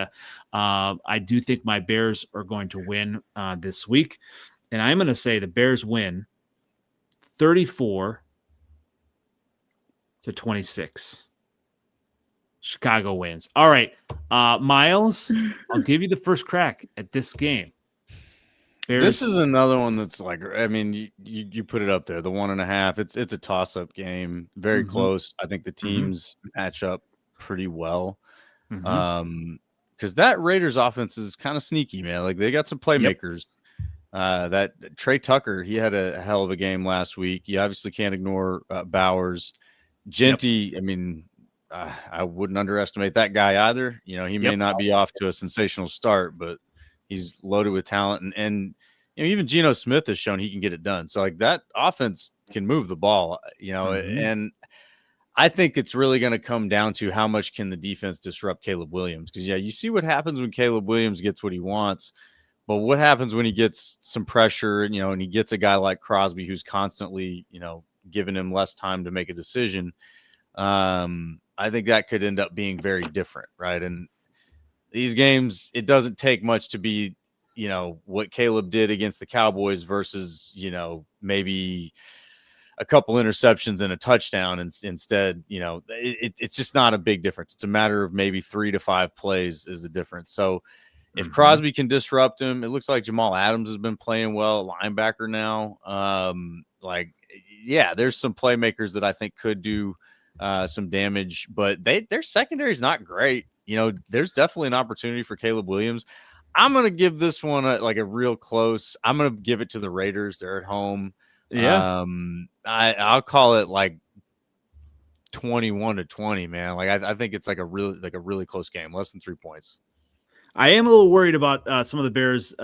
I do think my Bears are going to win this week, and I'm going to say the Bears win 34-26. Chicago wins. All right, Miles, I'll give you the first crack at this game. Bears. This is another one that's like, I mean, you put it up there, the 1.5. It's a toss-up game, very close. I think the teams match up pretty well, because that Raiders offense is kind of sneaky, man. Like they got some playmakers. That Trey Tucker, he had a hell of a game last week. You obviously can't ignore Bowers. Genty, I mean, I wouldn't underestimate that guy either. He may not be off to a sensational start, but he's loaded with talent, and even Geno Smith has shown he can get it done. So like that offense can move the ball, and I think it's really going to come down to how much can the defense disrupt Caleb Williams. Because you see what happens when Caleb Williams gets what he wants, but what happens when he gets some pressure, and he gets a guy like Crosby who's constantly, giving him less time to make a decision. I think that could end up being very different, right? And these games, it doesn't take much to be, what Caleb did against the Cowboys versus, maybe a couple interceptions and a touchdown. And instead, it's just not a big difference. It's a matter of maybe 3 to 5 plays is the difference. So if Crosby can disrupt him, it looks like Jamal Adams has been playing well at linebacker now. There's some playmakers that I think could do some damage, but their secondary is not great. There's definitely an opportunity for Caleb Williams. I'm gonna give this one a real close. I'm gonna give it to the Raiders. They're at home. Yeah. I'll call it like 21-20, man. Like I think it's like a really close game, less than 3 points. I am a little worried about some of the Bears'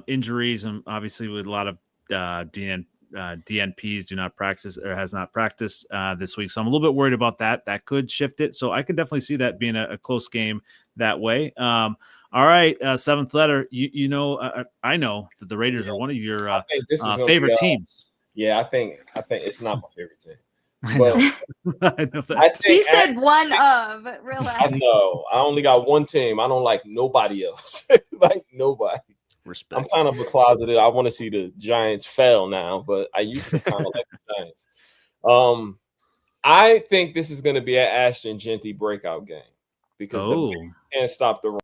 injuries, and obviously with a lot of DNPs do not practice or has not practiced this week. So I'm a little bit worried about that. That could shift it. So I could definitely see that being a close game that way. All right, seventh letter. I know that the Raiders are one of your favorite teams. Yeah, I think it's not my favorite team. I But know. I know that. I think He said one of. Relax. I know. I only got one team. I don't like nobody else. Like nobody. Respect. I'm kind of a closeted. I want to see the Giants fail now, but I used to kind of like the Giants. I think this is going to be an Ashton Genty breakout game because the Bears can't stop the run.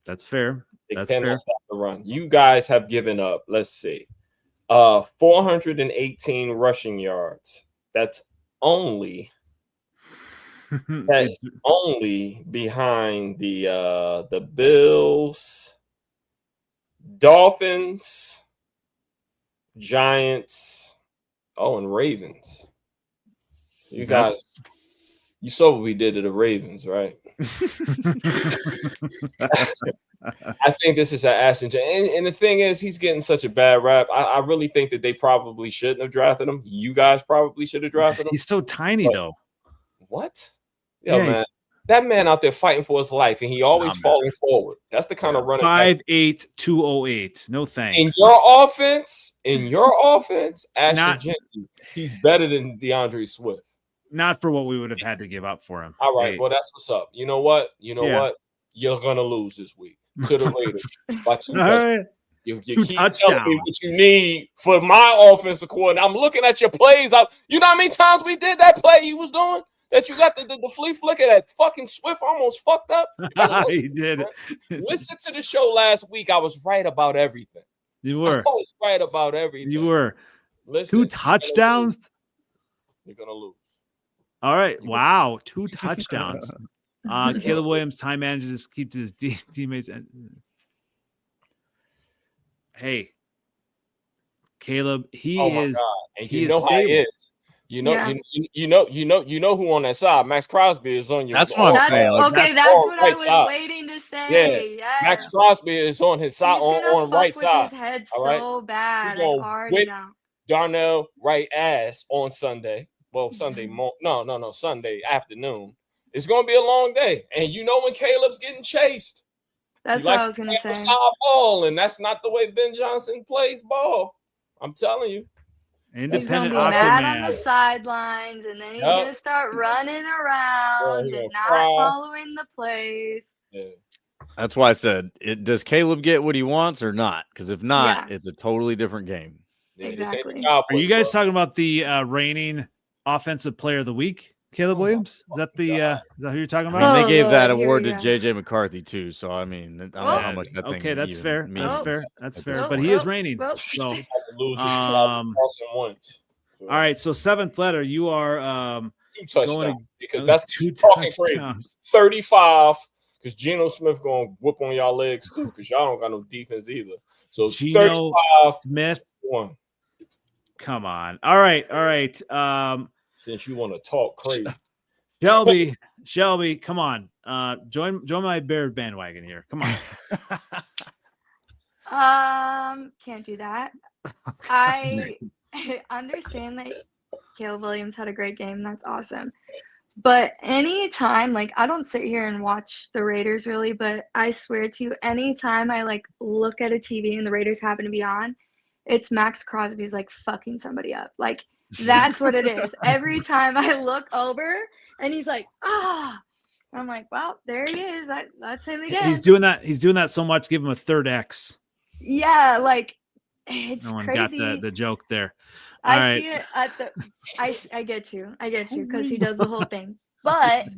That's fair. They cannot stop the run. You guys have given up. Let's see, 418 rushing yards. That's only behind the Bills, Dolphins, Giants, and Ravens. So you guys, you saw what we did to the Ravens, right? I think this is an Ashton. And the thing is, he's getting such a bad rap. I really think that they probably shouldn't have drafted him. You guys probably should have drafted him. He's so tiny, though. What? Man. That man out there fighting for his life, and he always falling forward. That's the kind of running 5'8", 208. No thanks. In your offense, Ashton Genty, he's better than DeAndre Swift. Not for what we would have had to give up for him. All right, well, that's what's up. You know what? You're gonna lose this week to the Raiders by 2 touchdowns. You keep telling me what you need for my offensive coordinator. I'm looking at your plays. You know how many times we did that play you was doing? That you got the flea flicker that fucking Swift almost fucked up. He did. Listen to the show last week. I was right about everything. You were. I was right about everything. You were. Listen, 2 touchdowns. You're gonna lose. All right. Wow. 2 touchdowns. Caleb Williams time manages to keep his teammates. Hey, Caleb. He is. God. And he you know is how stable. it is. You know who on that side. Max Crosby is on your. That's what I'm saying. Okay, that's what I was waiting to say. Yeah. Yes. Max Crosby is on his side, on right with side. His head right? so bad. He's gonna already know. Darnell right ass on Sunday. Well, Sunday Sunday afternoon. It's gonna be a long day, and you know when Caleb's getting chased. That's what I was gonna say. Ball, and that's not the way Ben Johnson plays ball. I'm telling you. Independent he's gonna be mad on the sidelines, and then he's gonna start running around and not following the plays. Yeah. That's why I said, does Caleb get what he wants or not? Because if not, it's a totally different game. Yeah, exactly. Are you guys talking about the reigning offensive player of the week, Caleb Williams? Is that who you're talking about? I mean, they gave that award to JJ McCarthy too. So I mean, I don't know how much that thing. Okay, that's fair. means. That's fair. But he is reigning. So, all right. So 7th letter, you are 2 touchdowns because that's 2 talking touchdowns. Crazy. 35 because Geno Smith gonna whoop on y'all legs too because y'all don't got no defense either. So Geno 35 Smith. 1. Come on. All right. Since you want to talk crazy, Shelby, come on. Join my Bear bandwagon here. Come on. Can't do that. I understand that Caleb Williams had a great game. That's awesome. But anytime, I don't sit here and watch the Raiders really, but I swear to you, anytime I look at a TV and the Raiders happen to be on, it's Max Crosby's fucking somebody up. That's what it is. Every time I look over and he's I'm like, well, there he is. That's him again. He's doing that. He's doing that so much. Give him a 3rd X. Yeah, it's no one crazy. got the joke there. See it at the. I get you because he does the whole thing. But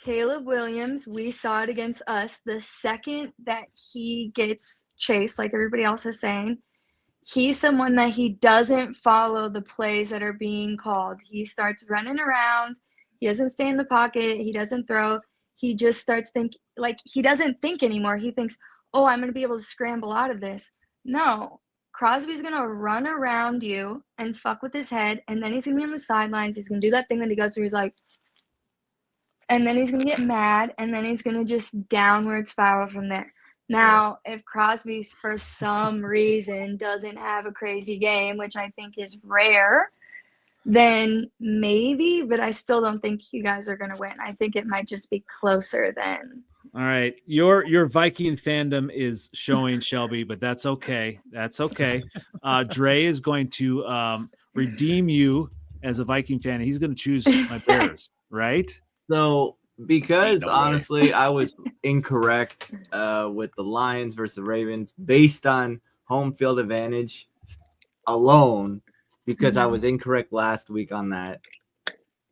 Caleb Williams, we saw it against us. The second that he gets chased, like everybody else is saying, he's someone that he doesn't follow the plays that are being called. He starts running around. He doesn't stay in the pocket. He doesn't throw. He just starts thinking, he doesn't think anymore. He thinks, oh, I'm going to be able to scramble out of this. No. Crosby's going to run around you and fuck with his head, and then he's going to be on the sidelines. He's going to do that thing that he goes where he's like, and then he's going to get mad, and then he's going to just downward spiral from there. Now, if Crosby, for some reason, doesn't have a crazy game, which I think is rare, then maybe, but I still don't think you guys are going to win. I think it might just be closer than. All right. Your Viking fandom is showing, Shelby, but that's okay. That's okay. Dre is going to redeem you as a Viking fan. He's going to choose my Bears, right? So, because No way. honestly, I was incorrect with the Lions versus the Ravens based on home field advantage alone, because I was incorrect last week on that.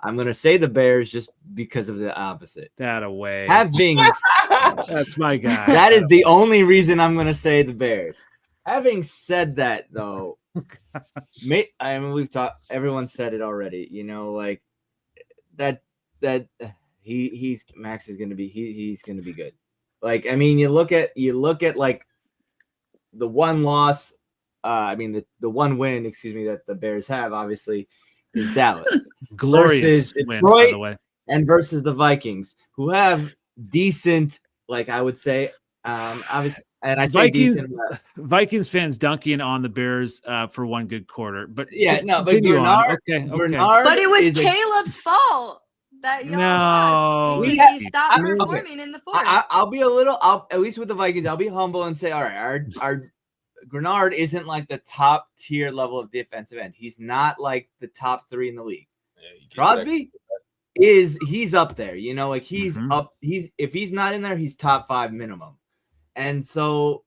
I'm going to say the Bears just because of the opposite. That away. That's my guy. That is the only reason I'm going to say the Bears. Having said that, though, I mean, we've talked. Everyone said it already. You know, like that Max is going to be he's going to be good. Like, I mean, you look at like the one loss. The one win, that the Bears have obviously is Dallas. Glorious versus win, Detroit, by the way. and versus the Vikings, who have decent, like I would say, obviously, and I say decent. Vikings fans dunking on the Bears for one good quarter, but Yeah, no, but continue on. Bernard, Okay. Bernard But it was is Caleb's fault that y'all No. lost We because he had- stopped okay. performing in the fourth. I'll at least with the Vikings, I'll be humble and say, all right, our Grenard isn't like the top tier level of defensive end. He's not like the top 3 in the league. Yeah, Crosby he's up there, you know, like he's Mhm. up. If he's not in there, he's top 5 minimum. And so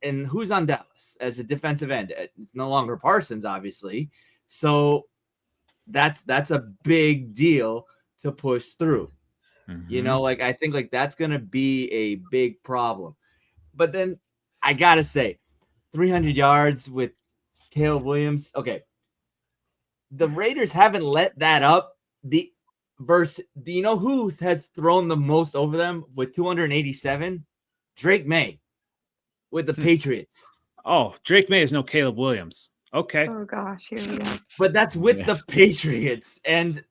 and who's on Dallas as a defensive end? It's no longer Parsons, obviously. So that's a big deal to push through. You know, like I think like that's gonna be a big problem. But then I gotta say, 300 yards with Caleb Williams. Okay, the Raiders haven't let that up. Do you know who has thrown the most over them with 287? Drake May with the Patriots. Oh, Drake May is no Caleb Williams. Okay. Oh gosh, here we go. But that's with the Patriots. And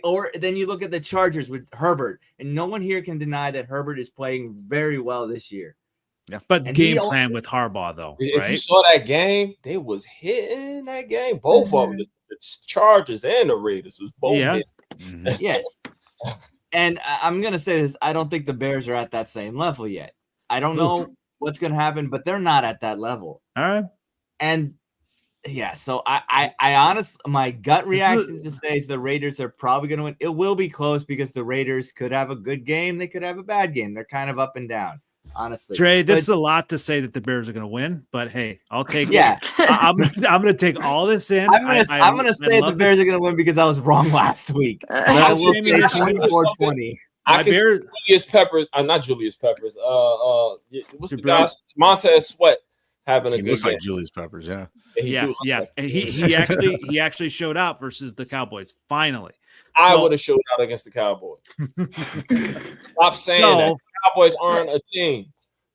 or then you look at the Chargers with Herbert, and no one here can deny that Herbert is playing very well this year. Yeah. But And game plan with Harbaugh, though, If right? you saw that game, they was hitting that game. Both of them, the Chargers and the Raiders was both hitting. Yes. And I'm going to say this. I don't think the Bears are at that same level yet. I don't know what's going to happen, but they're not at that level. All right. And yeah, so I honestly, my gut reaction to say is the Raiders are probably going to win. It will be close because the Raiders could have a good game. They could have a bad game. They're kind of up and down, honestly. Trey, this is a lot to say that the Bears are going to win, but hey, I'll take Yeah. it. I'm going to take all this in. I'm going to say the Bears are going to win because I was wrong last week. So I will say 24-20. I can Bears, see Julius Peppers. Not Julius Peppers. What's the guy? Montez Sweat having a He good looks game. like Julius Peppers, yeah. Yes. And he actually showed out versus the Cowboys. Finally, I would have showed out against the Cowboys. Stop saying that. The Cowboys aren't a team.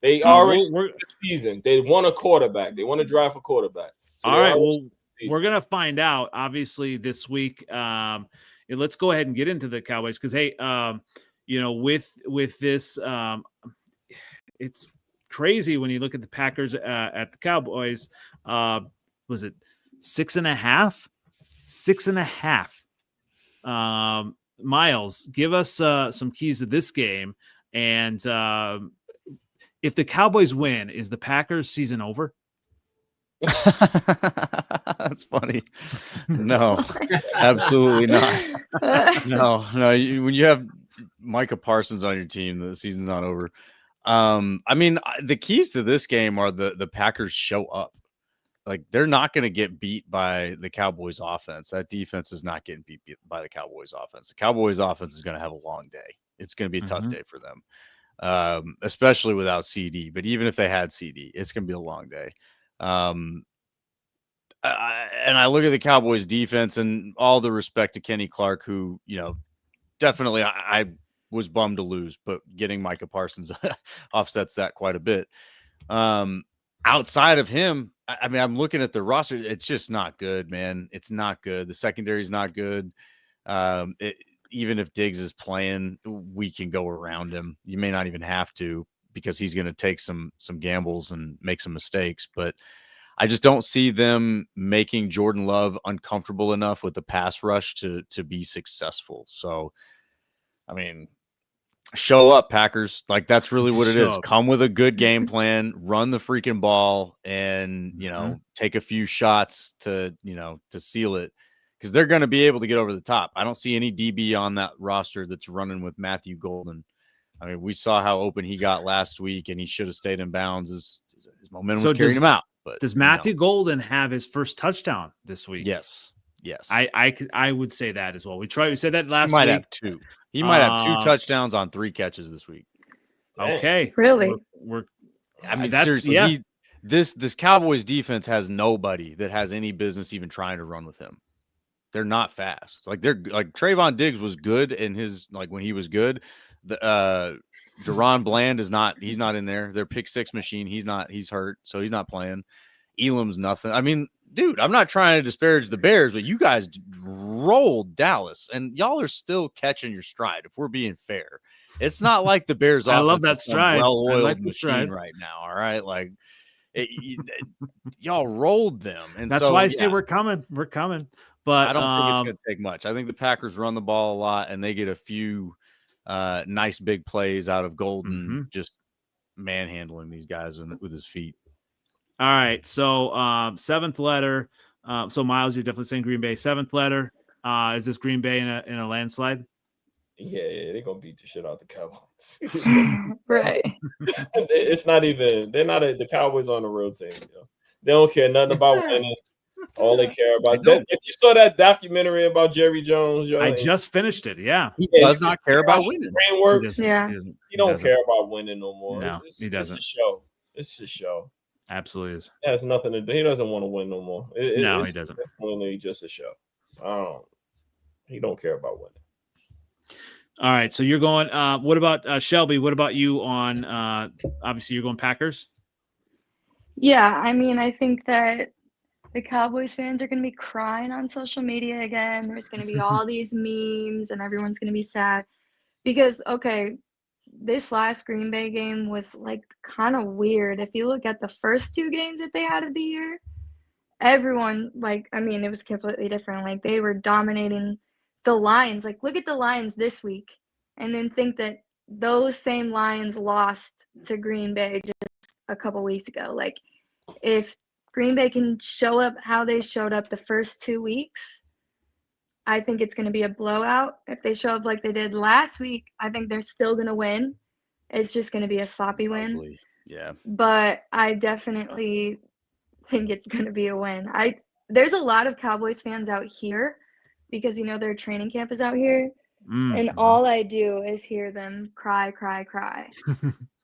They already won the season. They won a quarterback. They want to draft a quarterback. So all right. Well, we're gonna find out obviously this week. Let's go ahead and get into the Cowboys because hey, with this, it's crazy when you look at the Packers at the Cowboys. Was it 6.5? 6.5. Miles, give us some keys to this game, and if the Cowboys win, is the Packers season over? That's funny. No, absolutely not. No. When you have Micah Parsons on your team, the season's not over. I mean, the keys to this game are the Packers show up. Like, they're not going to get beat by the Cowboys offense. That defense is not getting beat by the Cowboys offense. The Cowboys offense is going to have a long day. It's going to be a tough day for them, especially without CD. But even if they had CD, it's going to be a long day. And I look at the Cowboys defense, and all the respect to Kenny Clark, who, definitely I was bummed to lose, but getting Micah Parsons offsets that quite a bit. Outside of him, I mean, I'm looking at the roster. It's just not good, man. It's not good. The secondary is not good. Even if Diggs is playing, we can go around him. You may not even have to, because he's going to take some gambles and make some mistakes. But I just don't see them making Jordan Love uncomfortable enough with the pass rush to be successful. So, I mean, show up, Packers. Like, that's really what it is. Come with a good game plan, run the freaking ball, and, take a few shots to seal it, because they're going to be able to get over the top. I don't see any DB on that roster that's running with Matthew Golden. I mean, we saw how open he got last week, and he should have stayed in bounds. His momentum was carrying him out. But does Matthew Golden have his first touchdown this week? Yes. I would say that as well. We said that last week. He might have two. He might have 2 touchdowns on 3 catches this week. Okay. Really? I mean, seriously, this Cowboys defense has nobody that has any business even trying to run with him. They're not fast. Like Trayvon Diggs was good in his, when he was good. The Deron Bland he's not in there. Their pick 6 machine. He's hurt, so he's not playing. Elam's nothing. I mean, dude, I'm not trying to disparage the Bears, but you guys rolled Dallas, and y'all are still catching your stride, if we're being fair. It's not like the Bears I love that stride. Well-oiled machine right now, all right? Like, y'all rolled them. And that's why I say we're coming. We're coming. But I don't think it's going to take much. I think the Packers run the ball a lot, and they get a few nice big plays out of Golden, just manhandling these guys with his feet. All right, so 7th letter. So Miles, you're definitely saying Green Bay. 7th letter. Is this Green Bay in a landslide? Yeah, they're gonna beat the shit out the Cowboys. Right. It's not even. They're not the Cowboys on the road team. They don't care nothing about winning. All they care about. If you saw that documentary about Jerry Jones, I just finished it. Yeah, he does not care about winning. Brain works. He don't care about winning no more. No, he doesn't. It's a show. It's a show. Absolutely is. It has nothing to do. He doesn't want to win no more. He doesn't. It's definitely just a show. He don't care about winning. All right, so you're going. What about Shelby? What about you on? Obviously, you're going Packers. Yeah, I mean, I think that the Cowboys fans are going to be crying on social media again. There's going to be all these memes, and everyone's going to be sad because, this last Green Bay game was kind of weird. If you look at the first 2 games that they had of the year, everyone it was completely different. They were dominating the Lions. Look at the Lions this week, and then think that those same Lions lost to Green Bay just a couple weeks ago. If Green Bay can show up how they showed up the first 2 weeks, I think it's going to be a blowout. If they show up like they did last week, I think they're still going to win. It's just going to be a sloppy win. Probably. Yeah. But I definitely think it's going to be a win. There's a lot of Cowboys fans out here because, their training camp is out here. And all I do is hear them cry, cry, cry.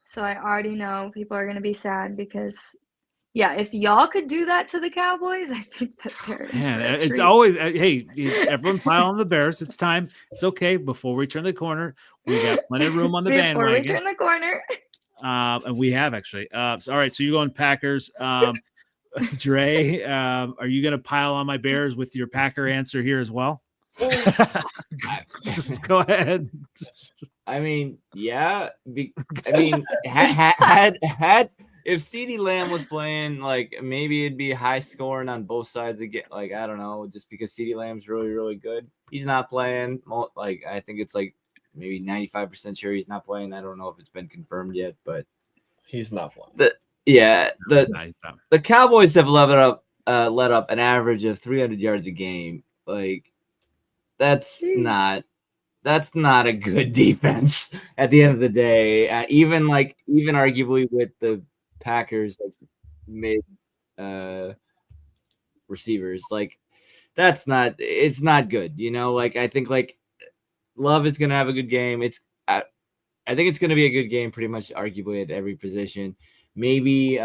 So I already know people are going to be sad because – yeah, if y'all could do that to the Cowboys, I think that they're it's always hey, everyone pile on the Bears. It's time. It's okay. Before we turn the corner, we got plenty of room on the bandwagon. Before we turn the corner. And we have actually. All right, so you're going Packers. Dre, are you going to pile on my Bears with your Packer answer here as well? Just go ahead. I mean, yeah. Had if CeeDee Lamb was playing, maybe it'd be high scoring on both sides again. I don't know, just because CeeDee Lamb's really, really good. He's not playing. I think it's maybe 95% sure he's not playing. I don't know if it's been confirmed yet, but he's not playing. The Cowboys have let up an average of 300 yards a game. That's not a good defense at the end of the day. Even arguably with the Packers mid receivers, it's not good. I think Love is gonna have a good game. I think it's gonna be a good game pretty much arguably at every position. Maybe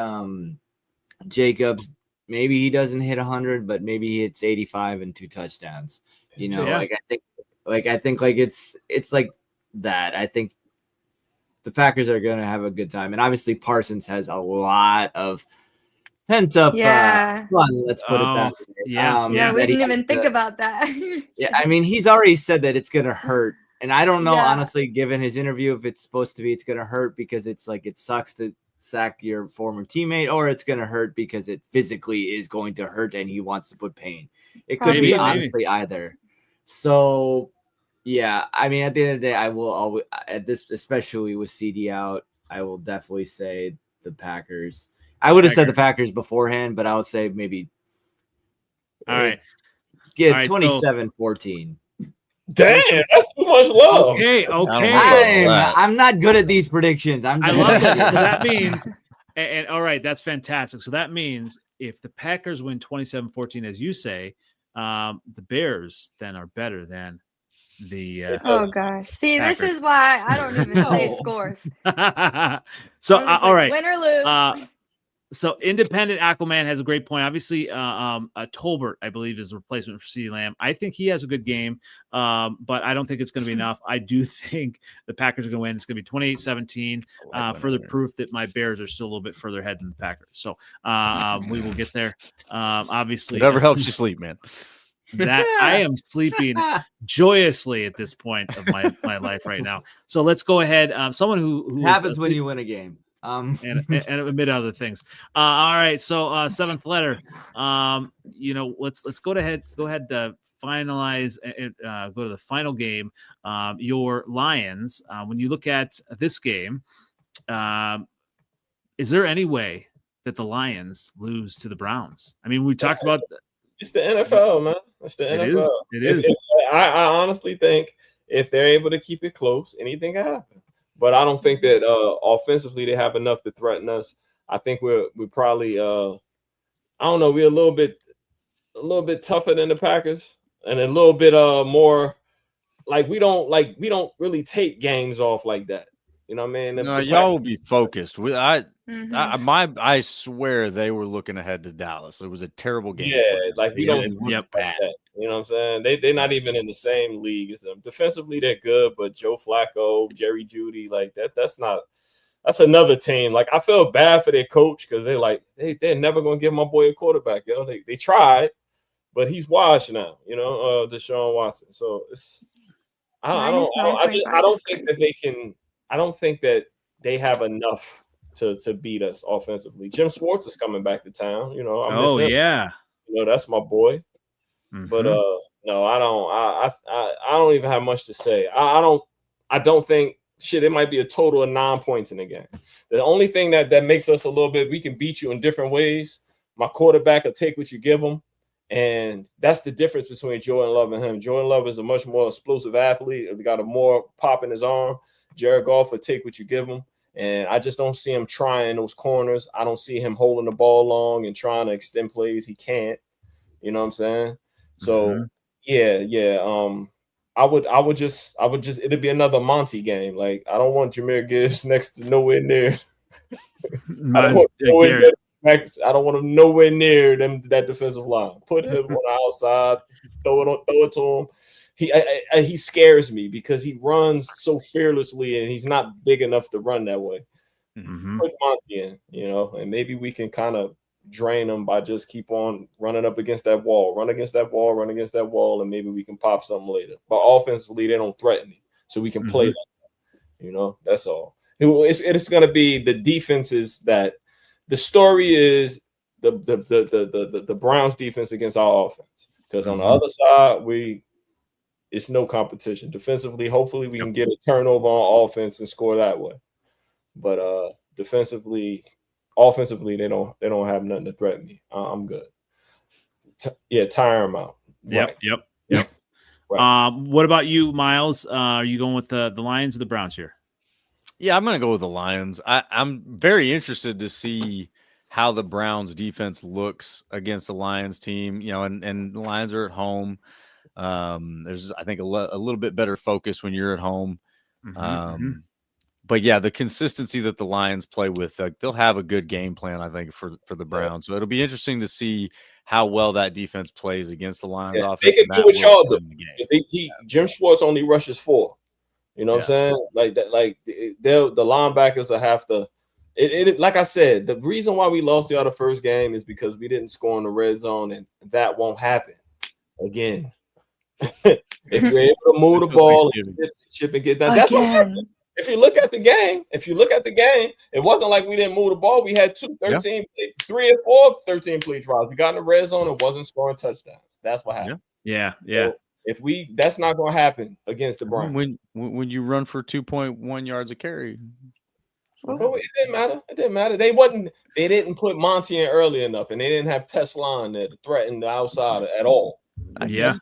Jacobs, maybe he doesn't hit 100, but maybe he hits 85 and 2 touchdowns. Yeah. I think it's that. I think the Packers are going to have a good time. And obviously Parsons has a lot of pent up fun, let's put it that way. Yeah, we didn't even think about that. Yeah, I mean, he's already said that it's going to hurt. And I don't know, Yeah. honestly, given his interview, if it's supposed to be it's going to hurt because it's like it sucks to sack your former teammate, or it's going to hurt because it physically is going to hurt and he wants to put pain. It could be honestly either. So, yeah, I mean, at the end of the day, I will always, at this, especially with CD out, I will definitely say the Packers. I would have said the Packers beforehand, but I would say maybe. All right. Yeah, All right, 27-14. Damn, that's too much love. Okay. I'm not good at these predictions. I love that. So that means, and all right, that's fantastic. So that means if the Packers win 27-14, as you say, the Bears then are better than the. Oh gosh! See, Packers. This is why I don't even say scores. So all right, win or lose. So independent Aquaman has a great point. Obviously, Tolbert, I believe, is the replacement for CeeDee Lamb. I think he has a good game, but I don't think it's going to be enough. I do think the Packers are going to win. It's going to be 28-17. Further proof that my Bears are still a little bit further ahead than the Packers. So we will get there. Obviously, whatever helps you sleep, man. That I am sleeping joyously at this point of my life right now. So let's go ahead. Someone who happens when you win a game. And amid other things. All right. So seventh letter. Let's go ahead to finalize and go to the final game. Your Lions. When you look at this game, is there any way that the Lions lose to the Browns? I mean, we talked about. It's the NFL, man. It's the NFL. It is. I honestly think if they're able to keep it close, anything can happen. But I don't think that offensively they have enough to threaten us. I think we're probably I don't know, we're a little bit tougher than the Packers and a little bit more like we don't really take games off like that. You know what I mean? No, y'all will be focused. I swear they were looking ahead to Dallas. It was a terrible game. Yeah, like we don't bad. That. You know what I'm saying? They're not even in the same league as them. Defensively, they're good, but Joe Flacco, Jerry Jeudy, like that's another team. Like I feel bad for their coach because they're never gonna give my boy a quarterback. Yo, they tried, but he's washed now. You know, Deshaun Watson. So it's I don't think that they can. I don't think that they have enough to beat us offensively. Jim Schwartz is coming back to town. You know, I miss him. Yeah. You know, that's my boy. Mm-hmm. But no, I don't. I don't even have much to say. I don't think shit. It might be a total of 9 points in the game. The only thing that makes us a little bit, we can beat you in different ways. My quarterback will take what you give him, and that's the difference between Jordan Love and him. Jordan Love is a much more explosive athlete. He got a more pop in his arm. Jared Goff will take what you give him. And I just don't see him trying those corners. I don't see him holding the ball long and trying to extend plays. He can't. You know what I'm saying? So yeah. I would just it'd be another Monty game. Like I don't want Jahmyr Gibbs next to nowhere near. I don't want him nowhere near that defensive line. Put him on the outside, throw it to him. He scares me because he runs so fearlessly and he's not big enough to run that way. Mm-hmm. Put Monty in, and maybe we can kind of drain him by just keep on running up against that wall, run against that wall, and maybe we can pop something later. But offensively, they don't threaten me, so we can play like that. That's all. It's going to be the defenses that the story is the Browns defense against our offense, because on the other side it's no competition. Defensively, hopefully we can get a turnover on offense and score that way. But offensively, they don't have nothing to threaten me. I'm good. Tire them out. Yep. Right. What about you, Miles? Are you going with the Lions or the Browns here? Yeah, I'm going to go with the Lions. I'm very interested to see how the Browns defense looks against the Lions team. And the Lions are at home. There's, I think, a little bit better focus when you're at home. But yeah, the consistency that the Lions play with, they'll have a good game plan, I think, for the Browns. So it'll be interesting to see how well that defense plays against the Lions offense. They can do what y'all do. Jim Schwartz only rushes 4. You know what I'm saying? Like that, like the linebackers will have to. It like I said, the reason why we lost the other first game is because we didn't score in the red zone, and that won't happen again. If you're able to move the ball and chip and get that, that's what happened. If you look at the game, it wasn't like we didn't move the ball. We had 3 or 4 13-play drives. We got in the red zone and wasn't scoring touchdowns. That's what happened. Yeah. So that's not going to happen against the Browns. When you run for 2.1 yards a carry. But it didn't matter. They didn't put Monty in early enough, and they didn't have Tesla there to threaten the outside at all. But yeah,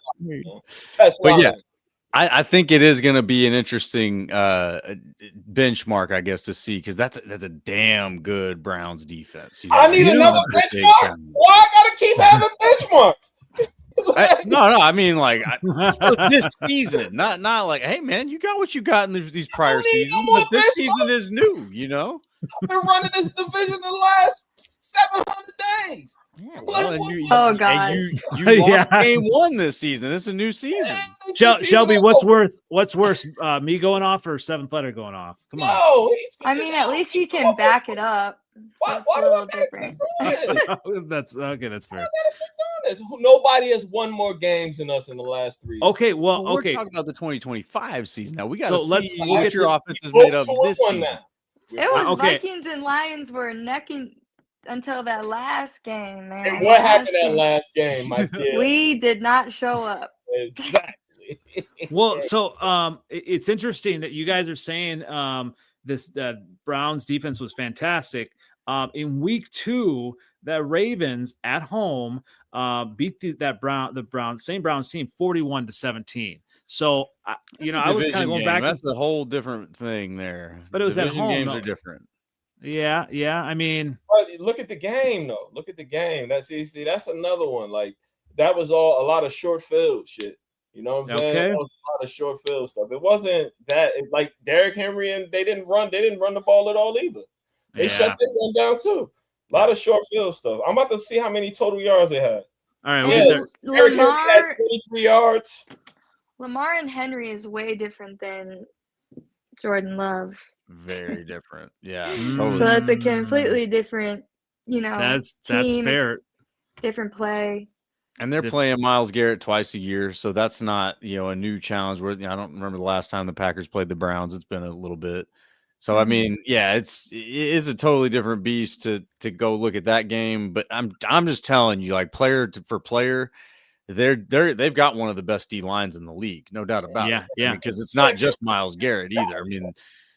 I think it is going to be an interesting benchmark, I guess, to see, because that's a damn good Browns defense. I need another benchmark. Why I got to keep having benchmarks? No, I mean, like this season, not like, hey man, you got what you got in these prior seasons, but this season is new. I've been running this division the last 700 days. Yeah, well, God! You lost game 1 this season. It's a new season. Shelby, what's worse, me going off or Seventh Letter going off? Come on. I mean, at least he can back it up. Why a little different. That's okay. That's fair. Nobody has won more games than us in the last 3 years. Okay, well, we're okay. talking about the 2025 season now. We got to see we'll what your offense is made of this season. It was Vikings and Lions were necking until that last game, man. And what happened that last game, my dear? We did not show up. Exactly. Well, so it's interesting that you guys are saying this Browns defense was fantastic. In week 2, the Ravens at home beat the same Browns team 41-17. So I was kind of going back. That's a whole different thing there. But it was at home. Games are different. Yeah. I mean, look at the game though. Look at the game. That's easy. That's another one. Like that was all a lot of short field shit. You know what I'm saying? Okay. That was a lot of short field stuff. It wasn't that like Derrick Henry and they didn't run the ball at all either. They shut their run down too. A lot of short field stuff. I'm about to see how many total yards they had. All right, Derrick Henry had 23 yards. Lamar and Henry is way different than Jordan Love. Very different. Yeah. Totally. So that's a completely different, that's team. fair. Different play. And they're playing Myles Garrett twice a year, so that's not a new challenge. Where I don't remember the last time the Packers played the Browns. It's been a little bit. So I mean, yeah, it's a totally different beast to go look at that game. But I'm just telling you, like player for player, they've got one of the best D lines in the league, no doubt about it. Yeah, because it's not just Myles Garrett either. I mean,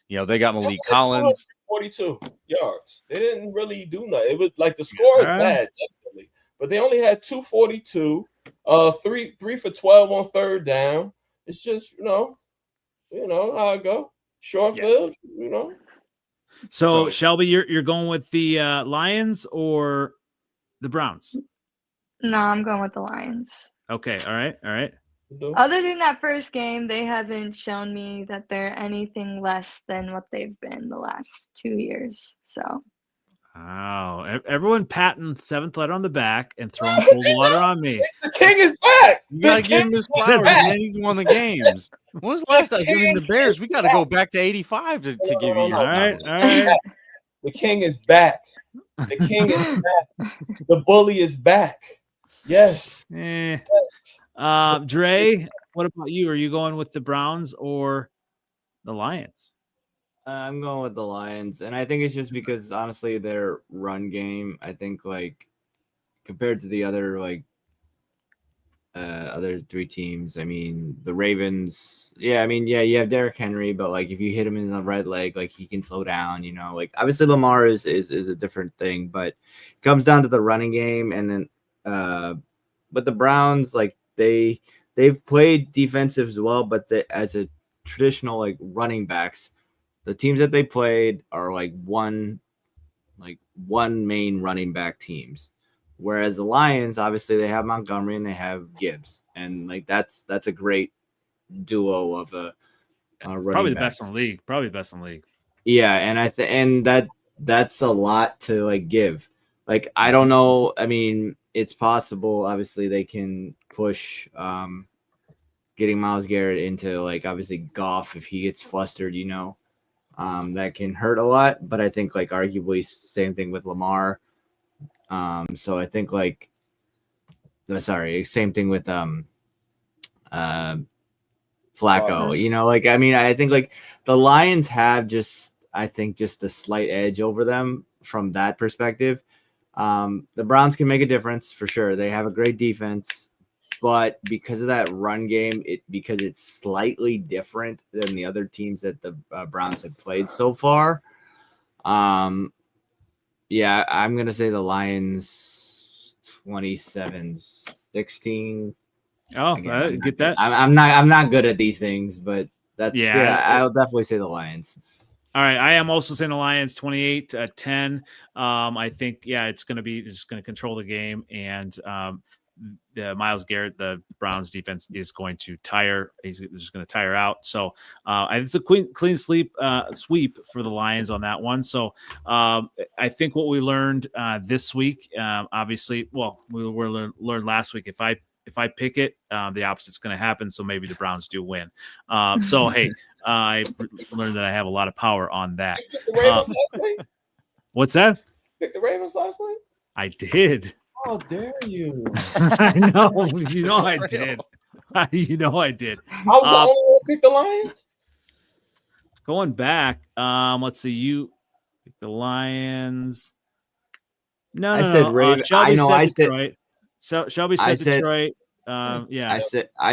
they got Malik Collins, 42 yards. They didn't really do nothing. It was like the score is bad, definitely, but they only had 242, 3 for 12 on third down. It's just how I go. Short field, So Shelby, you're going with the Lions or the Browns? No, I'm going with the Lions. Okay, all right. Other than that first game, they haven't shown me that they're anything less than what they've been the last 2 years. So. Wow. Everyone patting Seventh Letter on the back and throwing cold water on me. The king is back. You got to give him his flowers, man. He's won the games. When was the last time giving the Bears? We got to go back to 85 to give you. All right. The king is back. The king is back. The bully is back. Yes. Dre, what about you? Are you going with the Browns or the Lions? I'm going with the Lions, and I think it's just because honestly their run game, I think like compared to the other other 3 teams, I mean the Ravens, you have Derrick Henry, but like if you hit him in the red leg, like he can slow down, like obviously Lamar is a different thing, but it comes down to the running game. And then but the Browns, like they've played defensive as well, but as a traditional like running backs, the teams that they played are like one main running back teams. Whereas the Lions, obviously they have Montgomery and they have Gibbs. And like that's a great duo of a running probably the backs. best in the league. Yeah, and that's a lot to like give. Like I don't know. I mean, it's possible. Obviously, they can push getting Myles Garrett into like obviously Goff if he gets flustered, that can hurt a lot. But I think like arguably same thing with Lamar. So I think like same thing with Flacco. I think like the Lions have just the slight edge over them from that perspective. The Browns can make a difference for sure. They have a great defense, but because of that run game, because it's slightly different than the other teams that the Browns have played so far. I'm gonna say the Lions 27-16. Oh, get that. I'm not good at these things, but I'll definitely say the Lions. All right, I am also saying the Lions 28-10. I think it's going to control the game, and Myles Garrett, the Browns defense, is going to tire. He's just going to tire out. So it's a clean sweep for the Lions on that one. So I think what we learned this week, obviously, we learned last week. If I pick it, the opposite's going to happen. So maybe the Browns do win. So hey, I learned that I have a lot of power on that. The Ravens last week? What's that? Pick the Ravens last week? I did. How dare you? I know. You know I did. You know I did. I was the only one who picked the Lions. Going back, let's see. You picked the Lions. No. I said Ravens. Shelby said Detroit. Shelby said Detroit. I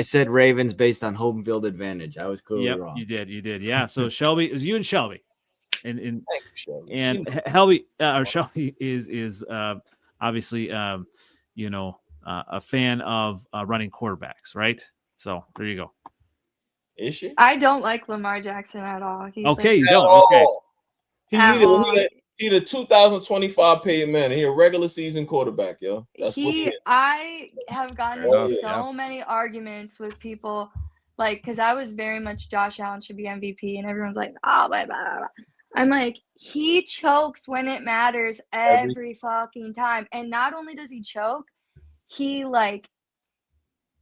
said Ravens based on home field advantage. I was clearly wrong. You did. Yeah. So Shelby, it was you and Shelby, and Thank you, Shelby. Shelby is obviously a fan of running quarterbacks, right? So there you go. Is she? I don't like Lamar Jackson at all. He's okay, like, you don't. Okay. He the 2025 paid man. He a regular season quarterback, yo. I have gotten into so many arguments with people, like, because I was very much Josh Allen should be MVP, and everyone's like, blah, blah, blah. I'm like, he chokes when it matters every fucking time. And not only does he choke, he like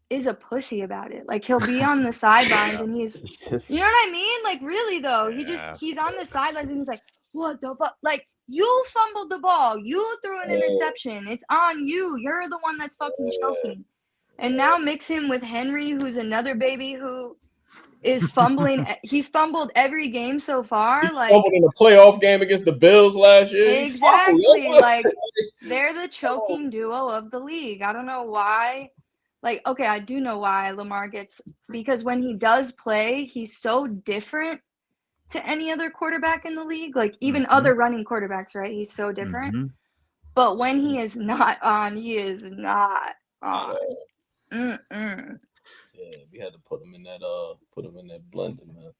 is a pussy about it. Like he'll be on the sidelines and he's, you know what I mean? Like really though, he's on the sidelines and he's like, what the fuck? Like you fumbled the ball. You threw an interception. It's on you. You're the one that's fucking choking. And now mix him with Henry, who's another baby who is fumbling. He's fumbled every game so far. He fumbled in the playoff game against the Bills last year. Exactly. Like they're the choking duo of the league. I don't know why. Like, okay, I do know why Lamar gets, because when he does play, he's so different to any other quarterback in the league. Like even other running quarterbacks, right? He's so different. But when he is not on, he is not on. Yeah, we had to put him in that blender, man.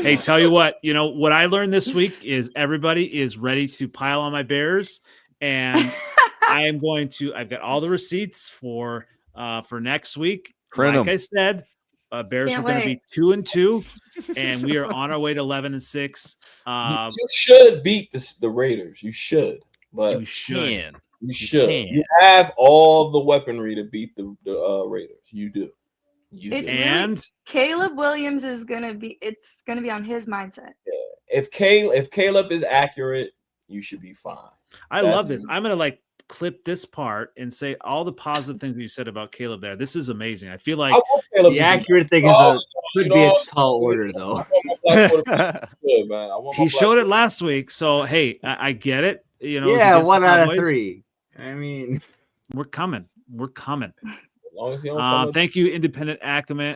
Hey, tell you what I learned this week is everybody is ready to pile on my Bears, and I've got all the receipts for next week. I said, Bears are going to be 2-2, and we are on our way to 11-6. You should beat the Raiders. You should, but you should. You should. You have all the weaponry to beat the Raiders. You do. Really, Caleb Williams is gonna be. It's gonna be on his mindset. Yeah. If Caleb is accurate, you should be fine. I love this. I'm gonna clip this part and say all the positive things that you said about Caleb there. This is amazing. I feel like the accurate thing could be a tall order though. He showed it last week, so hey, I get it. 1 out of 3. I mean, we're coming. As long as he don't thank you, Independent Ackerman.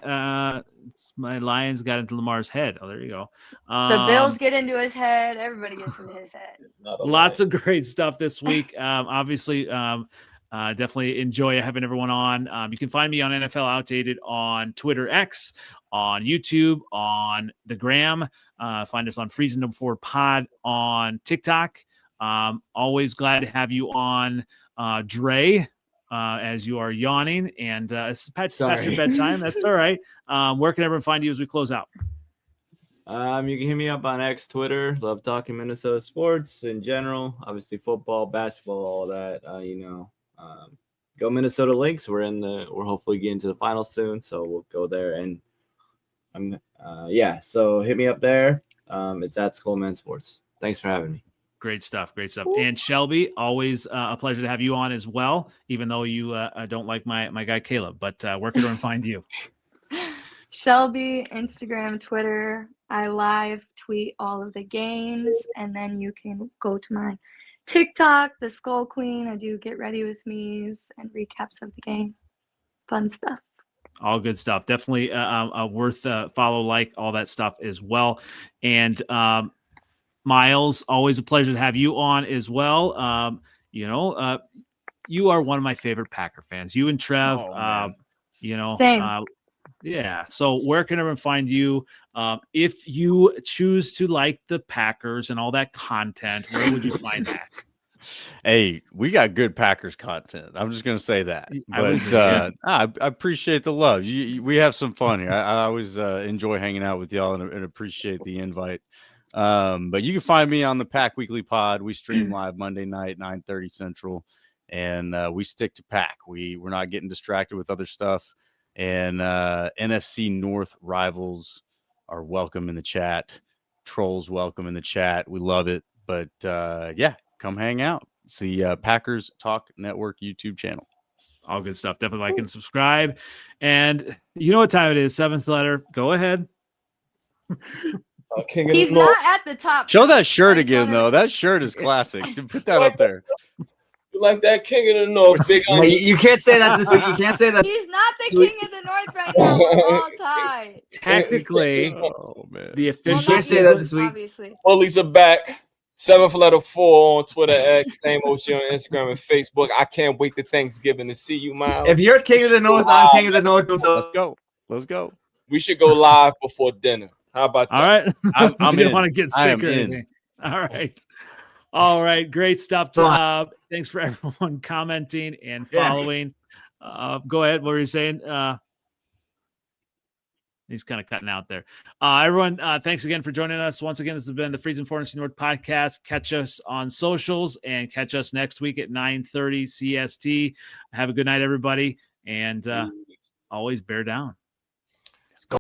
My Lions got into Lamar's head. Oh, there you go. The Bills get into his head. Everybody gets into his head. Lots of great stuff this week. Obviously, definitely enjoy having everyone on. You can find me on NFL Outdated on Twitter X, on YouTube, on the Gram. Find us on Freezin 4 Pod on TikTok. Always glad to have you on, Dre. As you are yawning, and it's past your bedtime. That's all right. Where can everyone find you as we close out? You can hit me up on X, Twitter. Love talking Minnesota sports in general. Obviously, football, basketball, all that. go Minnesota Lynx. We're hopefully getting to the finals soon, so we'll go there. And so hit me up there. It's at Skullman Sports. Thanks for having me. Great stuff. Great stuff. And Shelby, always a pleasure to have you on as well, even though you don't like my guy Caleb. But where can everyone find you? Shelby, Instagram, Twitter. I live tweet all of the games, and then you can go to my TikTok, the Skull Queen. I do get ready with me's and recaps of the game. Fun stuff. All good stuff. Definitely worth follow, like, all that stuff as well. And Miles, always a pleasure to have you on as well. You are one of my favorite Packer fans. You and Trev, Same. Yeah. So where can everyone find you? If you choose to like the Packers and all that content, where would you find that? Hey, we got good Packers content. I'm just going to say that. I appreciate the love. We have some fun here. I always enjoy hanging out with y'all and appreciate the invite. But you can find me on the Pack Weekly Pod. We stream live Monday night, 9:30 Central, and we stick to Pack. We're not getting distracted with other stuff. And NFC North rivals are welcome in the chat. Trolls welcome in the chat. We love it. But come hang out. It's the Packers Talk Network YouTube channel. All good stuff. Definitely like and subscribe. And you know what time it is. 7th letter. Go ahead. He's not at the top. Show that shirt again, though. That shirt is classic. Put that up there. You like that King of the North? Big on You can't say that this week. You can't say that. He's not the King of the North right now. We're all tied. Technically, oh man, the official. Can't say that this week. Obviously. Bullies are back. 7th letter 4 on Twitter, X, same OG on Instagram and Facebook. I can't wait to Thanksgiving to see you, Miles. If you're King of the North, I'm King of the North. Let's go. We should go live before dinner. How about that? All right. I'm you in. don't want to get sick or anything. All right. Great stuff. Thanks for everyone commenting and following. Go ahead. What were you saying? He's kind of cutting out there. Everyone, thanks again for joining us. Once again, this has been the Freezin for NFC North Podcast. Catch us on socials and catch us next week at 9:30 CST. Have a good night, everybody. And always bear down.